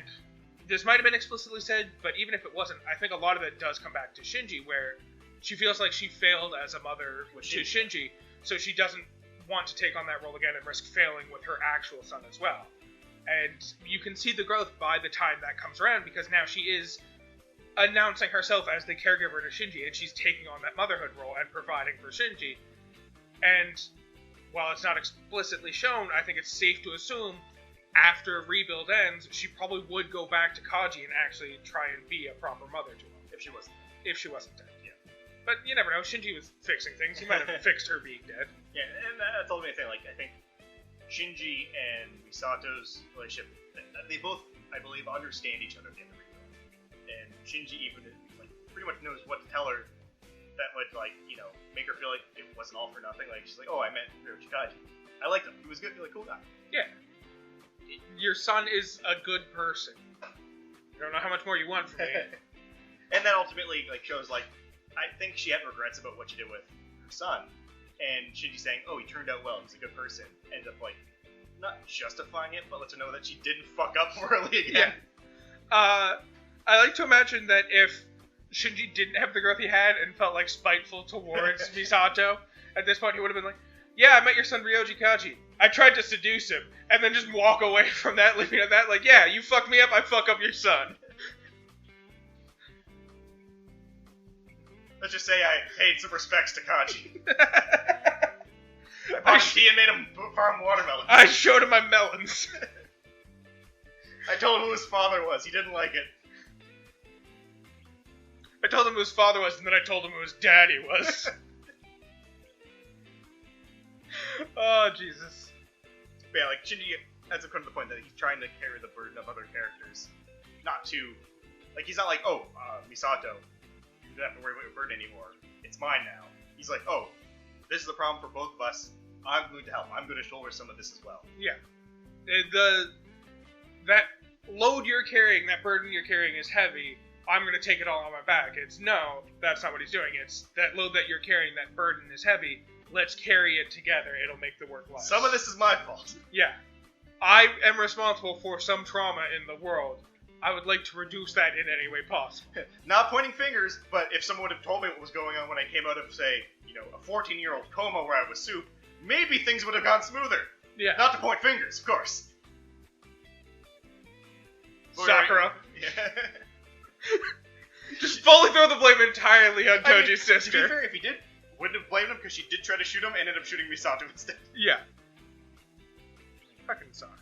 B: this might have been explicitly said, but even if it wasn't, I think a lot of it does come back to Shinji, where she feels like she failed as a mother to Shinji, so she doesn't want to take on that role again and risk failing with her actual son as well. And you can see the growth by the time that comes around, because now she is announcing herself as the caregiver to Shinji, and she's taking on that motherhood role and providing for Shinji. And while it's not explicitly shown, I think it's safe to assume after Rebuild ends, she probably would go back to Kaji and actually try and be a proper mother to him.
A: If she wasn't.
B: If she wasn't dead, yeah. But you never know, Shinji was fixing things. He might have fixed her being dead.
A: Yeah, and that's ultimately the thing. Like, I think Shinji and Misato's relationship, they both, I believe, understand each other at the end of Rebuild. And Shinji even, like, pretty much knows what to tell her that would, like, you know, make her feel like it wasn't all for nothing. Like, she's like, oh, I met Ryoji Kaji. I liked him. He was good. He was a cool guy.
B: Yeah. Your son is a good person. I don't know how much more you want from me.
A: And that ultimately, like, shows, like, I think she had regrets about what she did with her son. And Shinji saying, oh, he turned out well. He's a good person. Ends up, like, not justifying it, but lets her know that she didn't fuck up royally again.
B: Yeah. I like to imagine that if Shinji didn't have the growth he had and felt, like, spiteful towards Misato, at this point he would have been like, yeah, I met your son Ryoji Kaji. I tried to seduce him, and then just walk away from that, leaving it at that, like, yeah, you fuck me up, I fuck up your son.
A: Let's just say I paid some respects to Kaji. I bought him tea and made him farm watermelons.
B: I showed him my melons.
A: I told him who his father was. He didn't like it.
B: I told him who his father was, and then I told him who his daddy was. Oh, Jesus.
A: But yeah, like, Shinji has come to the point that he's trying to carry the burden of other characters. Not to... Like, he's not like, oh, Misato, you don't have to worry about your burden anymore. It's mine now. He's like, oh, this is a problem for both of us. I'm going to help. I'm going to shoulder some of this as well.
B: Yeah. That load you're carrying, that burden you're carrying is heavy. I'm going to take it all on my back. It's, no, that's not what he's doing. It's, that load that you're carrying, that burden is heavy. Let's carry it together. It'll make the work less.
A: Some of this is my fault.
B: Yeah. I am responsible for some trauma in the world. I would like to reduce that in any way possible.
A: Not pointing fingers, but if someone would have told me what was going on when I came out of, say, you know, a 14-year-old coma where I was soup, maybe things would have gone smoother.
B: Yeah.
A: Not to point fingers, of course.
B: Sakura.
A: Yeah.
B: Just fully throw the blame entirely on Toji's sister.
A: To be fair, if he did, wouldn't have blamed him because she did try to shoot him and ended up shooting Misato instead.
B: Yeah. Fucking Sakura.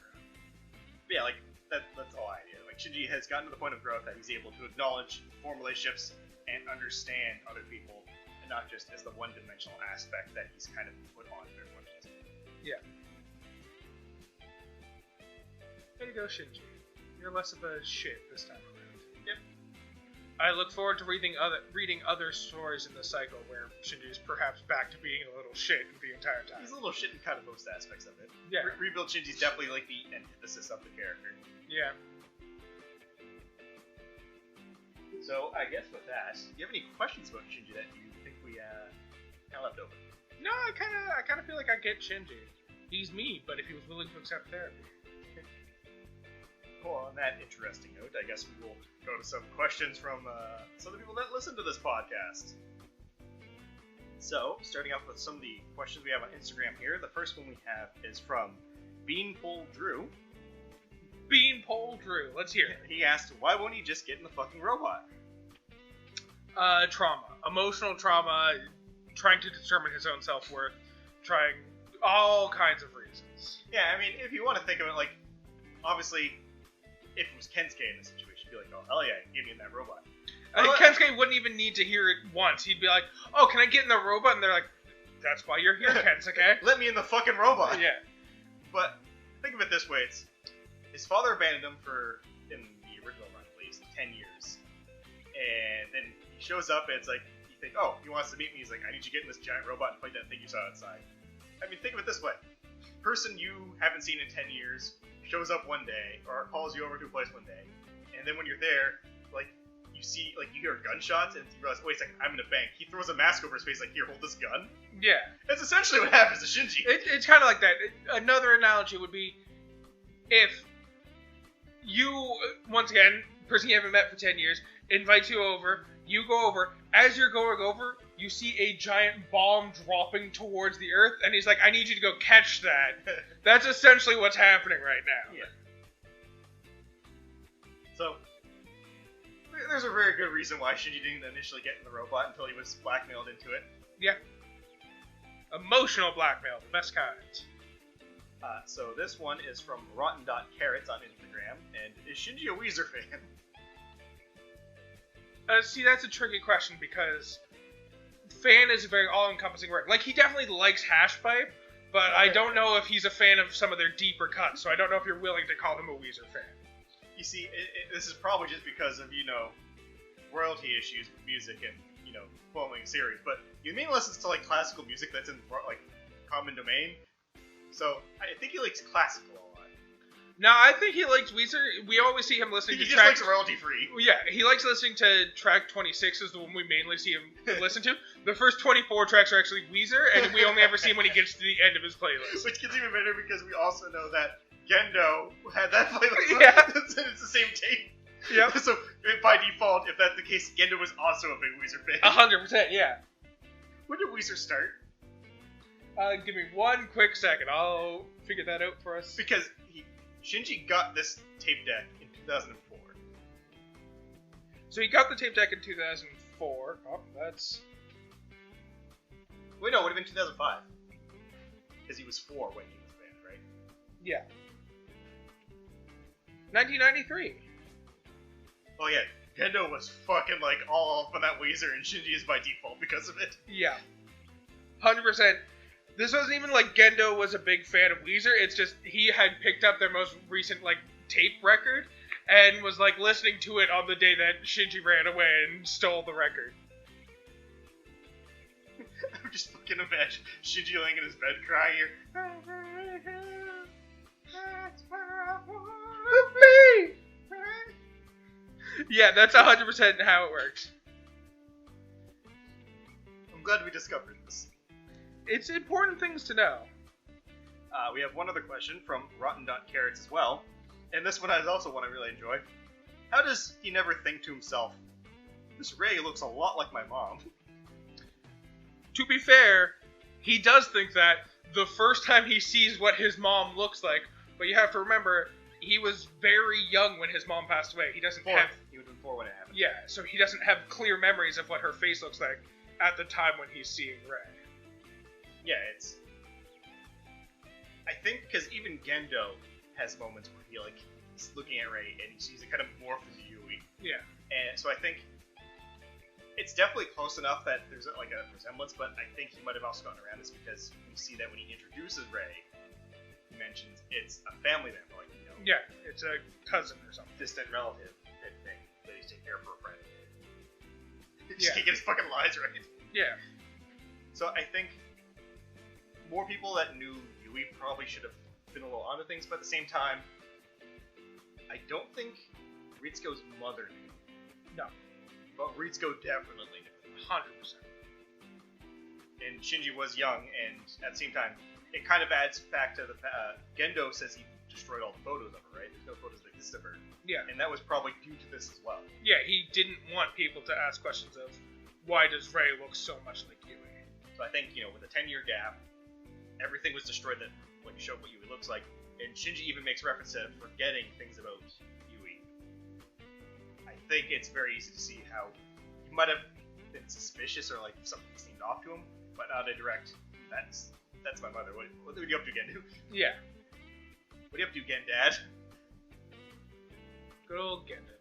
A: But yeah, like, that's all I do. Like, Shinji has gotten to the point of growth that he's able to acknowledge, form relationships, and understand other people, and not just as the one-dimensional aspect that he's kind of put on everyone else.
B: Yeah. There you go, Shinji. You're less of a shit this time around.
A: Yep.
B: I look forward to reading other stories in the cycle where Shinji is perhaps back to being a little shit the entire time.
A: He's a little shit in kind of most aspects of it.
B: Yeah.
A: Rebuild Shinji's definitely like the antithesis of the character.
B: Yeah.
A: So I guess with that, do you have any questions about Shinji that you think we kind of left open?
B: No, I kind of feel like I get Shinji. He's me, but if he was willing to accept therapy.
A: Well, on that interesting note, I guess we will go to some questions from some of the people that listen to this podcast. So, starting off with some of the questions we have on Instagram here, the first one we have is from Beanpole Drew.
B: Beanpole Drew, let's hear it.
A: He asked, why won't he just get in the fucking robot?
B: Trauma. Emotional trauma, trying to determine his own self-worth, trying all kinds of reasons.
A: Yeah, I mean, if you want to think of it like, obviously, if it was Kensuke in this situation, he'd be like, oh, hell yeah, get me in that robot.
B: Kensuke wouldn't even need to hear it once. He'd be like, oh, can I get in the robot? And they're like, that's why you're here, Kensuke.
A: Let me in the fucking robot.
B: Yeah.
A: But think of it this way, it's his father abandoned him for, in the original run at least, 10 years. And then he shows up and it's like, you think, oh, he wants to meet me. He's like, I need you to get in this giant robot and fight that thing you saw outside. I mean, think of it this way. Person you haven't seen in 10 years shows up one day, or calls you over to a place one day, and then when you're there, like, you see, like, you hear gunshots, and you realize, wait a second, I'm in a bank. He throws a mask over his face, like, here, hold this gun.
B: Yeah.
A: That's essentially what happens to Shinji.
B: It's kind of like that. Another analogy would be if you, once again, person you haven't met for 10 years, invites you over, you go over, as you're going over, you see a giant bomb dropping towards the earth, and he's like, I need you to go catch that. That's essentially what's happening right now.
A: Yeah. So, there's a very good reason why Shinji didn't initially get in the robot until he was blackmailed into it.
B: Yeah. Emotional blackmail, the best kind.
A: So this one is from rotten.carrots on Instagram, and is Shinji a Weezer fan?
B: See, that's a tricky question, because fan is a very all-encompassing word. Like, he definitely likes Hash Pipe, but I don't know if he's a fan of some of their deeper cuts, so I don't know if you're willing to call him a Weezer fan.
A: You see, this is probably just because of, royalty issues with music and, following a series, but you mean listens to, classical music that's in, common domain, so I think he likes classical a lot.
B: No, I think he likes Weezer. We always see him listening to
A: He just
B: tracks.
A: likes royalty-free.
B: Yeah, he likes listening to track 26 is the one we mainly see him listen to. The first 24 tracks are actually Weezer, and we only ever see him when he gets to the end of his playlist.
A: Which gets even better because we also know that Gendo had that playlist.
B: Yeah.
A: It's the same tape.
B: Yep.
A: So, by default, if that's the case, Gendo was also a big Weezer fan.
B: 100%, yeah.
A: When did Weezer start?
B: Give me one quick second. I'll figure that out for us.
A: Because Shinji got this tape deck in 2004.
B: So he got the tape deck in 2004. Oh, that's...
A: Wait, no, it would have been 2005. Because he was 4 when he was banned, right?
B: Yeah. 1993.
A: Oh yeah, Gendo was fucking all up on that Weezer, and Shinji is by default because of it.
B: Yeah. 100%. This wasn't even Gendo was a big fan of Weezer, it's just he had picked up their most recent, tape record, and was, listening to it on the day that Shinji ran away and stole the record.
A: I'm just fucking imagine Shinji laying in his bed crying here.
B: Me! Yeah, that's 100% how it works.
A: I'm glad we discovered this.
B: It's important things to know.
A: We have one other question from rotten.carrots as well, and this one is also one I really enjoy. How does he never think to himself, this Rei looks a lot like my mom?
B: To be fair, he does think that the first time he sees what his mom looks like, but you have to remember, he was very young when his mom passed away. He doesn't have...
A: He would have been 4 when it happened.
B: Yeah, so he doesn't have clear memories of what her face looks like at the time when he's seeing Rei.
A: Yeah, it's... I think because even Gendo has moments where he's looking at Rei and he sees it kind of morph into Yui.
B: Yeah.
A: And so I think it's definitely close enough that there's a resemblance, but I think he might have also gotten around this because we see that when he introduces Rei, he mentions it's a family member,
B: Yeah, it's a cousin or something.
A: Distant relative type thing that he's taking care of for a friend. He
B: Yeah.
A: can't get his fucking lies right.
B: Yeah.
A: So I think more people that knew Yui probably should have been a little onto things, but at the same time, I don't think Ritsuko's mother knew.
B: No.
A: But Ritsuko definitely knew.
B: 100%.
A: And Shinji was young, and at the same time, it kind of adds back to the... Gendo says he destroyed all the photos of her, right? There's no photos that exist of her.
B: Yeah.
A: And that was probably due to this as well.
B: Yeah, he didn't want people to ask questions of, why does Rei look so much like Yui?
A: So I think, with a 10-year gap, everything was destroyed that showed what Yui looks like. And Shinji even makes reference to forgetting things about Yui. I think it's very easy to see how he might have been suspicious or something seemed off to him, but not a direct, that's my mother. What are you up to, Gendu?
B: Yeah.
A: What are you up to, Gendad?
B: Good old Gendo.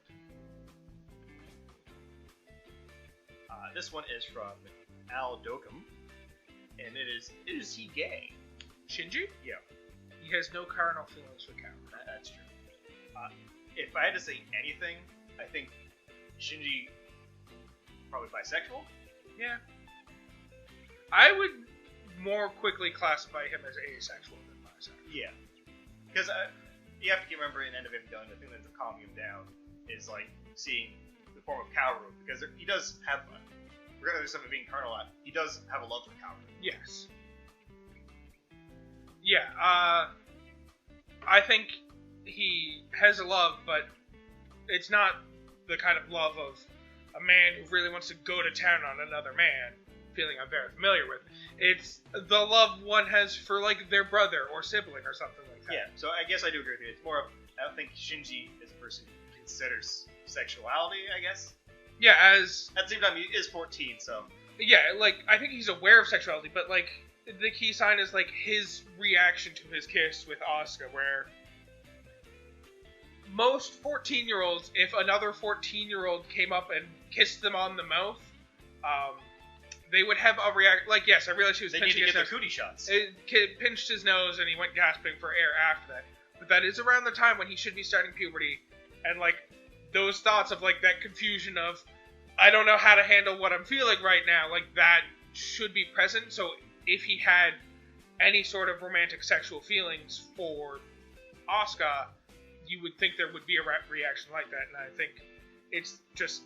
A: This one is from Al Dokum, and it is he gay?
B: Shinji?
A: Yeah.
B: He has no carnal feelings for Kaworu.
A: That's true. If I had to say anything, I think Shinji probably bisexual.
B: Yeah. I would more quickly classify him as asexual than bisexual.
A: Yeah. Because you have to remember in End of Evangelion, the thing that's calming him down is seeing the form of Kaworu, because he does have, regardless of it being carnal, he does have a love for Kaworu.
B: Yes. Yeah, I think he has a love, but it's not the kind of love of a man who really wants to go to town on another man, feeling I'm very familiar with. It's the love one has for, like, their brother or sibling or something like that.
A: Yeah, so I guess I do agree with you. It's more of, I don't think Shinji is a person who considers sexuality, I guess.
B: Yeah, as...
A: At the same time, he is 14, so...
B: Yeah, like, I think he's aware of sexuality, but, like, the key sign is, like, his reaction to his kiss with Asuka, where most 14-year-olds, if another 14-year-old came up and kissed them on the mouth, they would have a reaction. Like, yes, I realize he was pinching his nose.
A: They need to get their cootie shots.
B: It pinched his nose, and he went gasping for air after that. But that is around the time when he should be starting puberty, and, like, those thoughts of, like, that confusion of, I don't know how to handle what I'm feeling right now, like, that should be present. So if he had any sort of romantic sexual feelings for Asuka, you would think there would be a reaction like that. And I think it's just,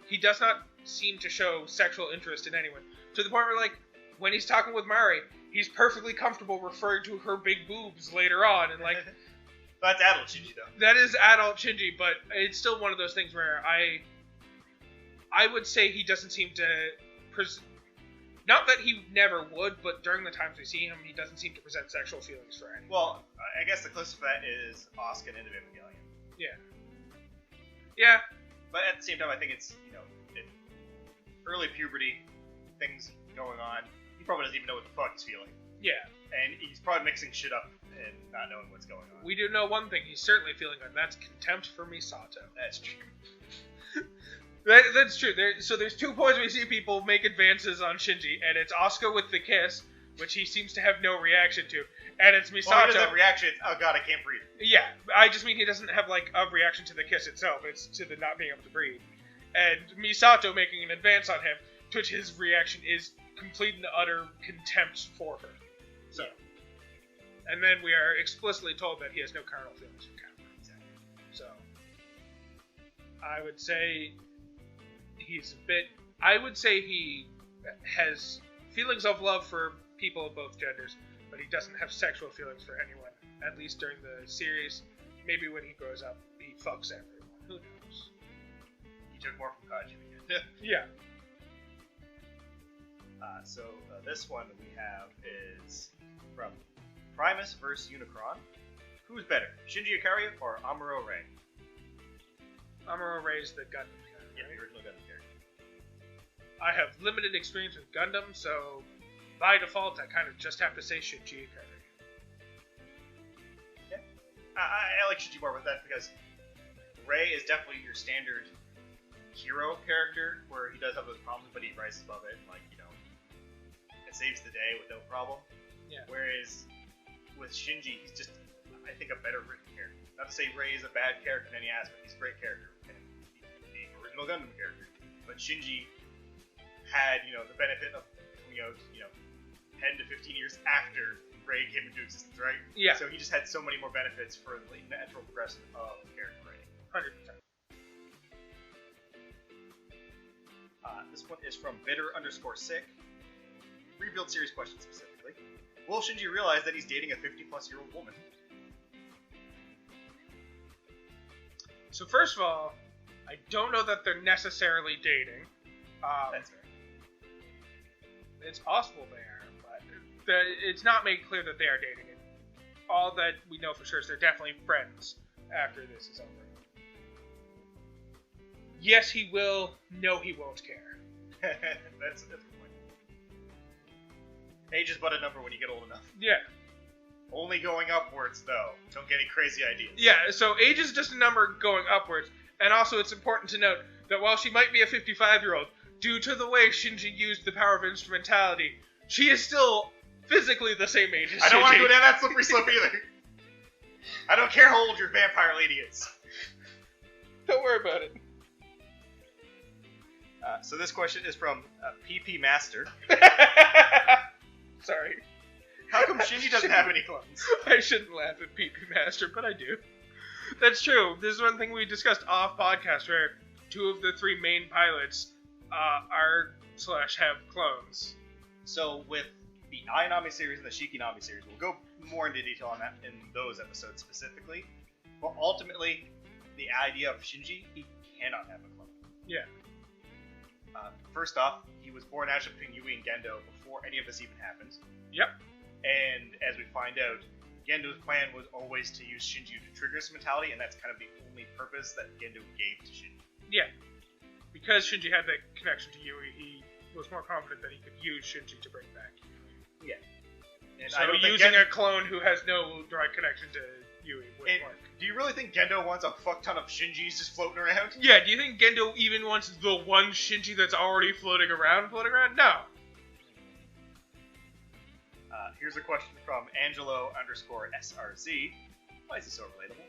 B: he does not seem to show sexual interest in anyone. To the point where, like, when he's talking with Mari, he's perfectly comfortable referring to her big boobs later on. And, like,
A: that's adult Shinji, though.
B: That is adult Shinji, but it's still one of those things where I would say he doesn't seem to... Not that he never would, but during the times we see him, he doesn't seem to present sexual feelings for anyone.
A: Well, I guess the closest for that is Asuka and Evangelion.
B: Yeah. Yeah.
A: But at the same time, I think it's, you know, in early puberty, things going on. He probably doesn't even know what the fuck he's feeling.
B: Yeah.
A: And he's probably mixing shit up and not knowing what's going on.
B: We do know one thing he's certainly feeling, and that's contempt for Misato.
A: That's true.
B: That's true. So there's 2 points we see people make advances on Shinji, and it's Asuka with the kiss, which he seems to have no reaction to, and it's Misato.
A: Well, he doesn't have reaction. Oh god, I can't breathe.
B: Yeah, I just mean he doesn't have, like, a reaction to the kiss itself. It's to the not being able to breathe. And Misato making an advance on him, to which his reaction is complete and utter contempt for her. So, and then we are explicitly told that he has no carnal feelings for Kaworu. Exactly. So, I would say I would say he has feelings of love for people of both genders, but he doesn't have sexual feelings for anyone, at least during the series. Maybe when he grows up, he fucks everyone. Who knows?
A: He took more from Kaji.
B: Yeah.
A: So this one we have is from Primus vs. Unicron. Who's better, Shinji Ikari or Amuro Ray?
B: Amuro Ray is the Gundam guy,
A: Yeah,
B: right?
A: the original Gundam character.
B: I have limited experience with Gundam, so by default, I kind of just have to say Shinji Ikari.
A: Yeah. I like Shinji more with that because Ray is definitely your standard hero character where he does have those problems, but he rises above it and, like, you know, it saves the day with no problem.
B: Yeah.
A: Whereas with Shinji, he's just, I think, a better written character. Not to say Ray is a bad character in any aspect, he's a great character, and he's the original Gundam character. But Shinji had, you know, the benefit of coming out, you know, 10 to 15 years after Ray came into existence, right?
B: Yeah.
A: So he just had so many more benefits for the natural progression of the character Ray.
B: 100%.
A: This one is from bitter_sick. Rebuild series question specifically. Will Shinji realize that he's dating a 50-plus-year-old woman?
B: So first of all, I don't know that they're necessarily dating.
A: That's fair.
B: It's possible they are, but it's not made clear that they are dating. All that we know for sure is they're definitely friends after this is over. Yes, he will. No, he won't care.
A: That's a good point. Age is but a number when you get old enough.
B: Yeah.
A: Only going upwards, though. Don't get any crazy ideas.
B: Yeah, so age is just a number going upwards. And also, it's important to note that while she might be a 55-year-old, due to the way Shinji used the power of instrumentality, she is still physically the same age as Shinji.
A: I don't want to go down that slippery slope either. I don't care how old your vampire lady is.
B: Don't worry about it.
A: So this question is from PP Master.
B: Sorry.
A: How come Shinji doesn't have any clones?
B: I shouldn't laugh at PP Master, but I do. That's true. This is one thing we discussed off podcast, where 2 of the 3 main pilots are/have clones.
A: So with the Ayanami series and the Shikinami series, we'll go more into detail on that in those episodes specifically. But ultimately, the idea of Shinji, he cannot have a clone.
B: Yeah.
A: First off, he was born actually between Yui and Gendo before any of this even happened.
B: Yep.
A: And as we find out, Gendo's plan was always to use Shinji to trigger his mentality, and that's kind of the only purpose that Gendo gave to Shinji.
B: Yeah. Because Shinji had that connection to Yui, he was more confident that he could use Shinji to bring back Yui.
A: Yeah. And
B: so
A: I don't think
B: using a clone who has no direct connection to Yui wouldn't work.
A: Do you really think Gendo wants a fuck ton of Shinjis just floating around?
B: Yeah, do you think Gendo even wants the one Shinji that's already floating around? No.
A: Here's a question from Angelo_SRZ. Why is he so relatable?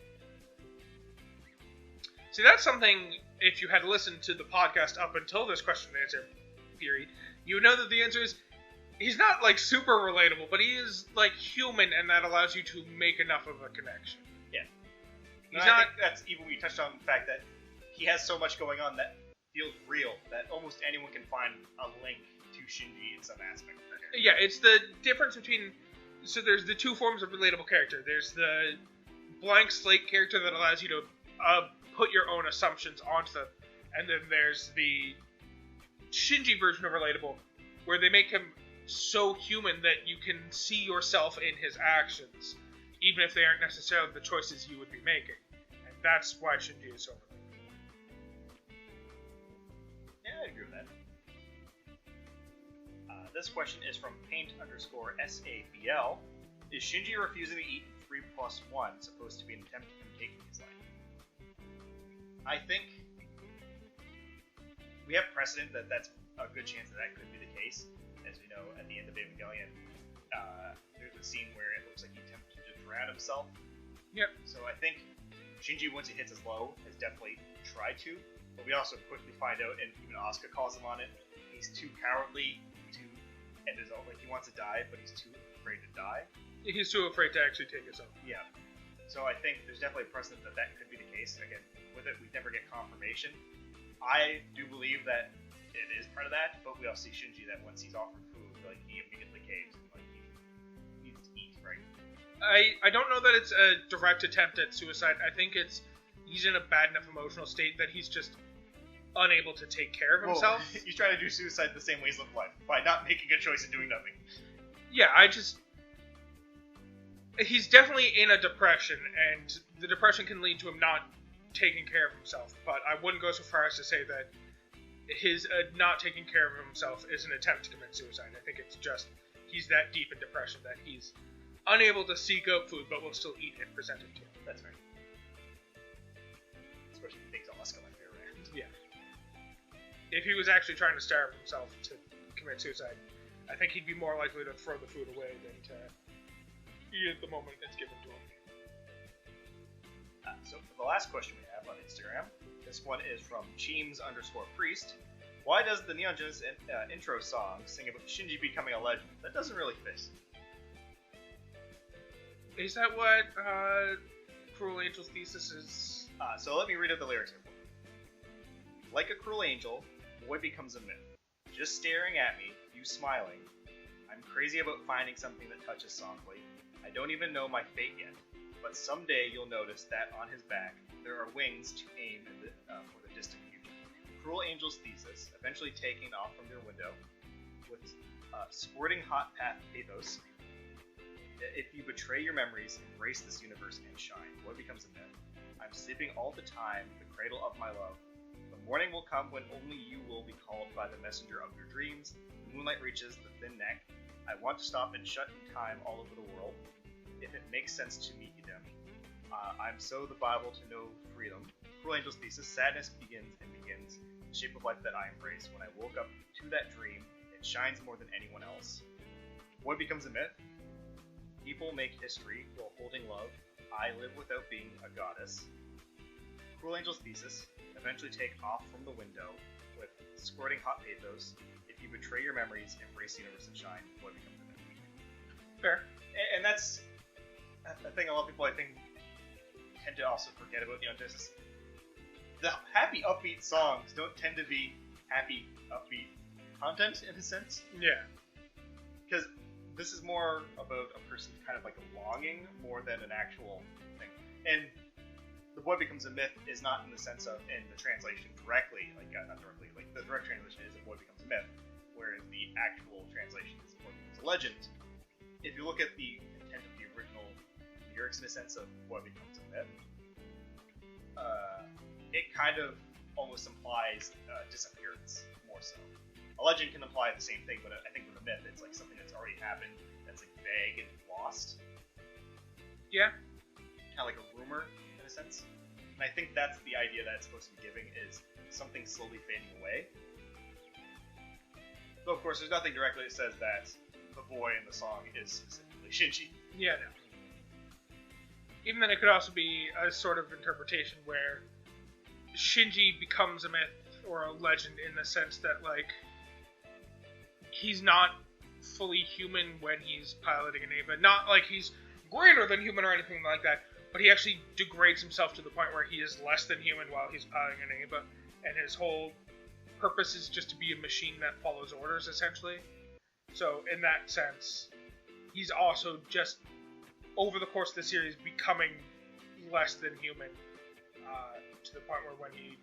B: See, that's something, if you had listened to the podcast up until this question and answer period, you would know that the answer is, he's not, like, super relatable, but he is, like, human, and that allows you to make enough of a connection.
A: Yeah.
B: He's
A: I
B: not...
A: think that's even we touched on the fact that he has so much going on that feels real, that almost anyone can find a link to Shinji in some aspect.
B: Yeah, it's the difference between... So there's the two forms of relatable character. There's the blank slate character that allows you to put your own assumptions onto them, and then there's the Shinji version of relatable, where they make him so human that you can see yourself in his actions, even if they aren't necessarily the choices you would be making. And that's why Shinji is so relatable.
A: Yeah, I agree with that. This question is from Paint_SABL. Is Shinji refusing to eat 3+1 supposed to be an attempt at him taking his life? I think we have precedent that that's a good chance that could be the case. As we know, at the end of Evangelion, there's a scene where it looks like he attempted to drown himself.
B: Yep.
A: So I think Shinji, once he hits his low, has definitely tried to. But we also quickly find out, and even Asuka calls him on it, he's too cowardly to end his own. Like, he wants to die, but he's too afraid to die.
B: He's too afraid to actually take his own.
A: Yeah. So I think there's definitely a precedent that that could be the case. Again, with it, we never get confirmation. I do believe that it is part of that, but we also see Shinji that once he's offered food, like, he immediately caves and like he needs to eat, right?
B: I don't know that it's a direct attempt at suicide. I think it's he's in a bad enough emotional state that he's just unable to take care of himself.
A: Well, he's trying to do suicide the same way he's lived life, by not making a choice and doing nothing.
B: Yeah, he's definitely in a depression, and the depression can lead to him not taking care of himself, but I wouldn't go so far as to say that his not taking care of himself is an attempt to commit suicide. I think it's just he's that deep in depression that he's unable to seek out food, but will still eat it presented to him.
A: That's right. Especially if he takes Alaska like they're around.
B: Yeah. If he was actually trying to starve himself to commit suicide, I think he'd be more likely to throw the food away than to eat it the moment it's given to him.
A: So for the last question we have on Instagram, this one is from Cheems_Priest. Why does the Neon Genesis intro song sing about Shinji becoming a legend? That doesn't really fit.
B: Is that what Cruel Angel's Thesis is?
A: So let me read out the lyrics here. Like a cruel angel, boy becomes a myth. Just staring at me, you smiling. I'm crazy about finding something that touches softly. I don't even know my fate yet. But someday you'll notice that on his back, there are wings to aim for the distant future. Cruel Angel's Thesis, eventually taking off from your window, with squirting hot pathos. If you betray your memories, embrace this universe and shine. Boy becomes a myth. I'm sleeping all the time, the cradle of my love. The morning will come when only you will be called by the messenger of your dreams. The moonlight reaches the thin neck. I want to stop and shut in time all over the world. If it makes sense to meet you then. I'm so the Bible to know freedom. Cruel Angel's Thesis, sadness begins and begins. The shape of life that I embrace. When I woke up to that dream, it shines more than anyone else. Boy becomes a myth. People make history while holding love. I live without being a goddess. Cruel Angel's Thesis, eventually take off from the window with squirting hot pathos. If you betray your memories, embrace the universe and shine. Boy becomes a myth.
B: Fair.
A: And that's a thing a lot of people, I think, tend to also forget about Neon Genesis. The happy, upbeat songs don't tend to be happy, upbeat content, in a sense.
B: Yeah.
A: Because this is more about a person kind of like longing more than an actual thing. And the boy becomes a myth is not in the sense of in the translation directly, like not directly, like the direct translation is a boy becomes a myth, whereas the actual translation is a boy becomes a legend. If you look at the intent of the original lyrics in a sense of boy becomes a myth, it kind of almost implies disappearance more so. A legend can imply the same thing, but I think with a myth, it's like something that's already happened, that's like vague and lost.
B: Yeah.
A: Kind of like a rumor, in a sense. And I think that's the idea that it's supposed to be giving, is something slowly fading away. Though, of course, there's nothing directly that says that the boy in the song is specifically Shinji.
B: Yeah, no. Even then, it could also be a sort of interpretation where Shinji becomes a myth or a legend in the sense that, like, he's not fully human when he's piloting an Eva. Not like he's greater than human or anything like that, but he actually degrades himself to the point where he is less than human while he's piloting an Eva, and his whole purpose is just to be a machine that follows orders, essentially. So, in that sense, he's also just, over the course of the series, becoming less than human, to the point where when he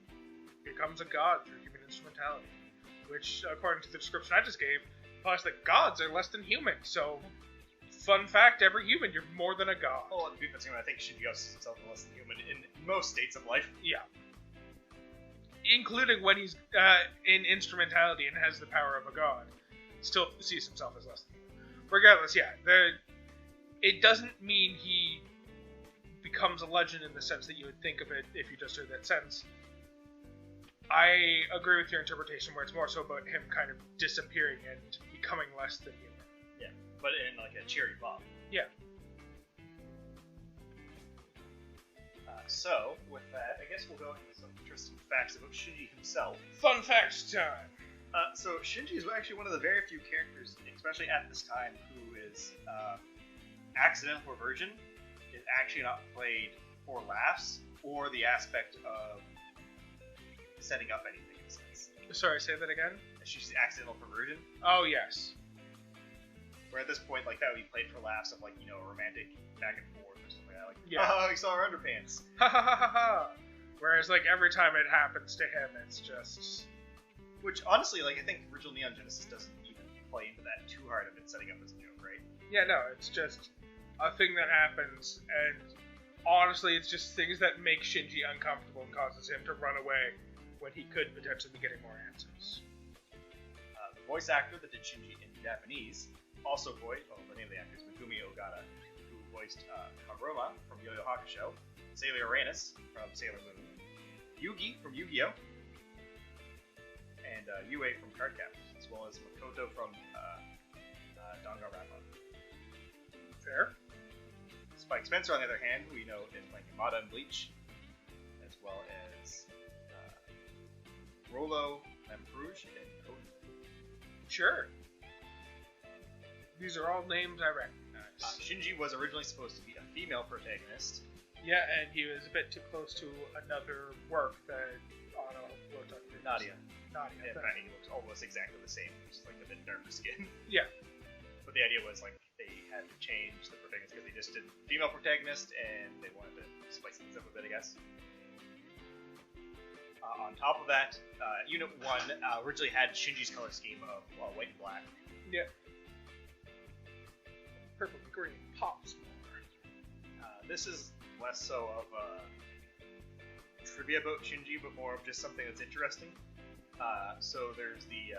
B: becomes a god through human instrumentality, which, according to the description I just gave, implies that gods are less than human. So, fun fact, every human, you're more than a god.
A: Well, I think Shinji sees himself as less than human in most states of life.
B: Yeah. Including when he's in instrumentality and has the power of a god. Still sees himself as less than human. Regardless, yeah, it doesn't mean he becomes a legend in the sense that you would think of it if you just heard that sentence. I agree with your interpretation where it's more so about him kind of disappearing and becoming less than human.
A: Yeah, but in like a cherry bomb.
B: Yeah.
A: So, with that, I guess we'll go into some interesting facts about Shinji himself.
B: Fun facts time!
A: So, Shinji is actually one of the very few characters, especially at this time, who is accidental perversion, is actually not played for laughs, or the aspect of setting up anything in a sense.
B: Sorry, say that again?
A: She's accidental perversion.
B: Oh, yes.
A: Where at this point, like, that would be played for laughs of, like, you know, a romantic back and forth or something like that. Like,
B: yeah.
A: Oh, he saw her underpants.
B: Ha ha ha ha ha! Whereas, like, every time it happens to him, it's just...
A: Which, honestly, like, I think original Neon Genesis doesn't even play into that too hard of it setting up as a joke, right?
B: Yeah, no, it's just a thing that happens, and honestly, it's just things that make Shinji uncomfortable and causes him to run away when he could potentially be getting more answers.
A: The voice actor that did Shinji in Japanese also voiced, well, the name of the actor is Megumi Ogata, who voiced Karuma from Yu Yu Hakusho, Sailor Uranus from Sailor Moon, Yugi from Yu-Gi-Oh!, and Yue from Cardcaptors, as well as Makoto from Danganronpa.
B: Fair.
A: Spike Spencer, on the other hand, who we know is playing Yamada in Bleach, as well as Rolo Lamperouge and Cody.
B: Sure. These are all names I recognize.
A: Shinji was originally supposed to be a female protagonist.
B: Yeah, and he was a bit too close to another work that Anno wrote on.
A: Nadia.
B: Nadia.
A: In fact, he looks almost exactly the same, just like a bit darker skin.
B: Yeah.
A: But the idea was, like, they had to change the protagonist because they just did female protagonist and they wanted to spice things up a bit, I guess. On top of that, Unit 1 originally had Shinji's color scheme of white and black.
B: Yeah. Purple and green pops more.
A: This is less so of trivia about Shinji, but more of just something that's interesting. So there's the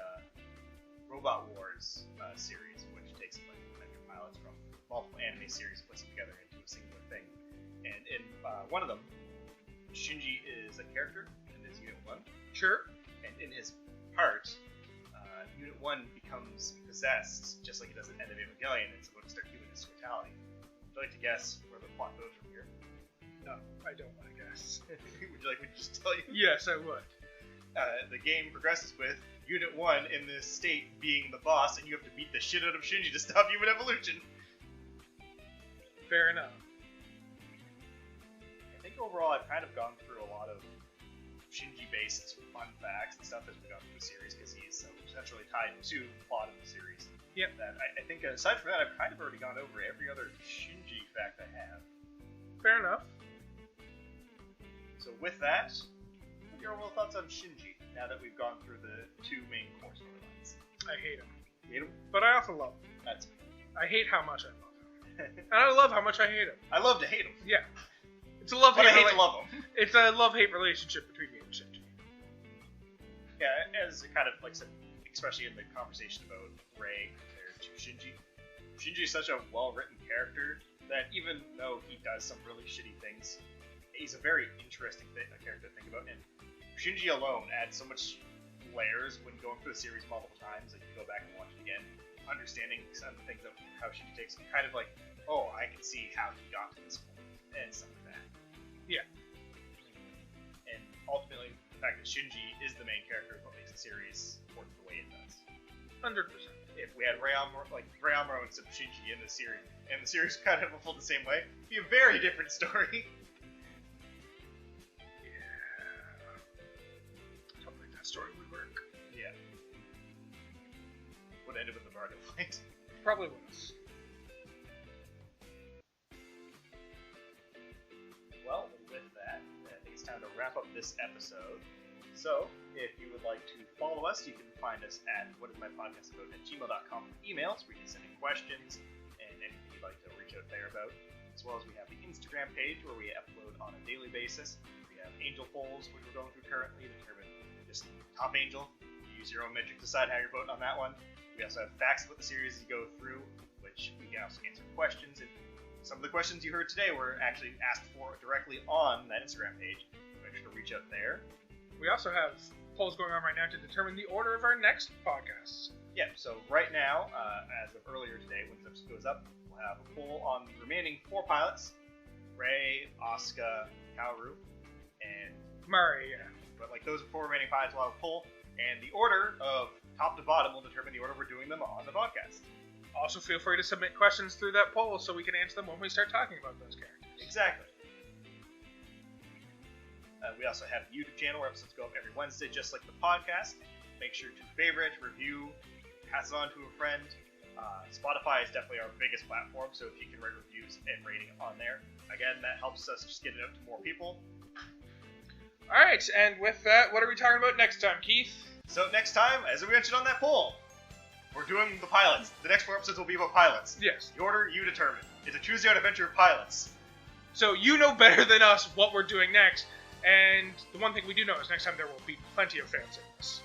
A: Robot Wars series, which takes a bunch of mech pilots from multiple anime series and puts them together into a singular thing. And in one of them, Shinji is a character in this Unit 1.
B: Sure.
A: And in his part, Unit 1 becomes possessed, just like it does at the end of Evangelion, and it's about to start human instrumentality. Would you like to guess where the plot goes from here?
B: No, I don't want to guess.
A: Would you like me to just tell you?
B: Yes, I would.
A: The game progresses with Unit 1 in this state being the boss, and you have to beat the shit out of Shinji to stop human evolution.
B: Fair enough.
A: I think overall I've kind of gone through a lot of Shinji-based fun facts and stuff as we've gone through the series, because he's so essentially tied to the plot of the series.
B: Yep.
A: That I think aside from that, I've kind of already gone over every other Shinji fact I have.
B: Fair enough.
A: So with that, what are your overall thoughts on Shinji, now that we've gone through the two main core storylines?
B: I hate him.
A: You hate him?
B: But I also love him.
A: That's
B: I hate how much I love him. And I love how much I hate him.
A: I love to hate him.
B: Yeah. It's a love-hate
A: But I hate to love him.
B: It's a love-hate relationship between me and Shinji.
A: Yeah, as kind of like said, especially in the conversation about Rei compared to Shinji. Shinji is such a well-written character that even though he does some really shitty things, he's a very interesting character to think about. And Shinji alone adds so much layers when going through the series multiple times. Like you go back and watch it again, understanding some of the things of how Shinji takes it, kind of like, oh, I can see how he got to this point, and stuff like that.
B: Yeah.
A: And ultimately, the fact that Shinji is the main character is what makes the series work the way it does.
B: 100%.
A: If we had Rei Amuro instead of Shinji in the series, and the series kind of unfolded the same way, it'd be a very different story.
B: Something like that story would work.
A: Yeah. Would end up with the Bardo fight.
B: Probably was.
A: Well, with that, I think it's time to wrap up this episode. So, if you would like to follow us, you can find us at whatismypodcastabout@gmail.com for emails, where you can send in questions and anything you'd like to reach out there about. As well as we have the Instagram page, where we upload on a daily basis. We have angel polls, which we're going through currently, to determine just top angel. You use your own metric to decide how you're voting on that one. We also have facts about the series as you go through, which we can also answer questions. And some of the questions you heard today were actually asked for directly on that Instagram page. Make sure to reach out there.
B: We also have polls going on right now to determine the order of our next podcasts.
A: Yeah, so right now, as of earlier today, when this episode goes up, we'll have a poll on the remaining 4 pilots. Rei, Asuka, Kaworu, and
B: Murray, yeah.
A: But like those 4 remaining pilots will have a poll, and the order of top to bottom will determine the order we're doing them on the podcast.
B: Also, feel free to submit questions through that poll so we can answer them when we start talking about those characters.
A: Exactly. We also have a YouTube channel where episodes go up every Wednesday, just like the podcast. Make sure to favorite, review, pass it on to a friend. Spotify is definitely our biggest platform, so if you can write reviews and rating on there, again, that helps us just get it out to more people.
B: Alright, and with that, what are we talking about next time, Keith?
A: So next time, as we mentioned on that poll, we're doing the pilots. The next 4 episodes will be about pilots.
B: Yes.
A: The order you determine. It's a choose your own adventure of pilots.
B: So you know better than us what we're doing next, and the one thing we do know is next time there will be plenty of fan service.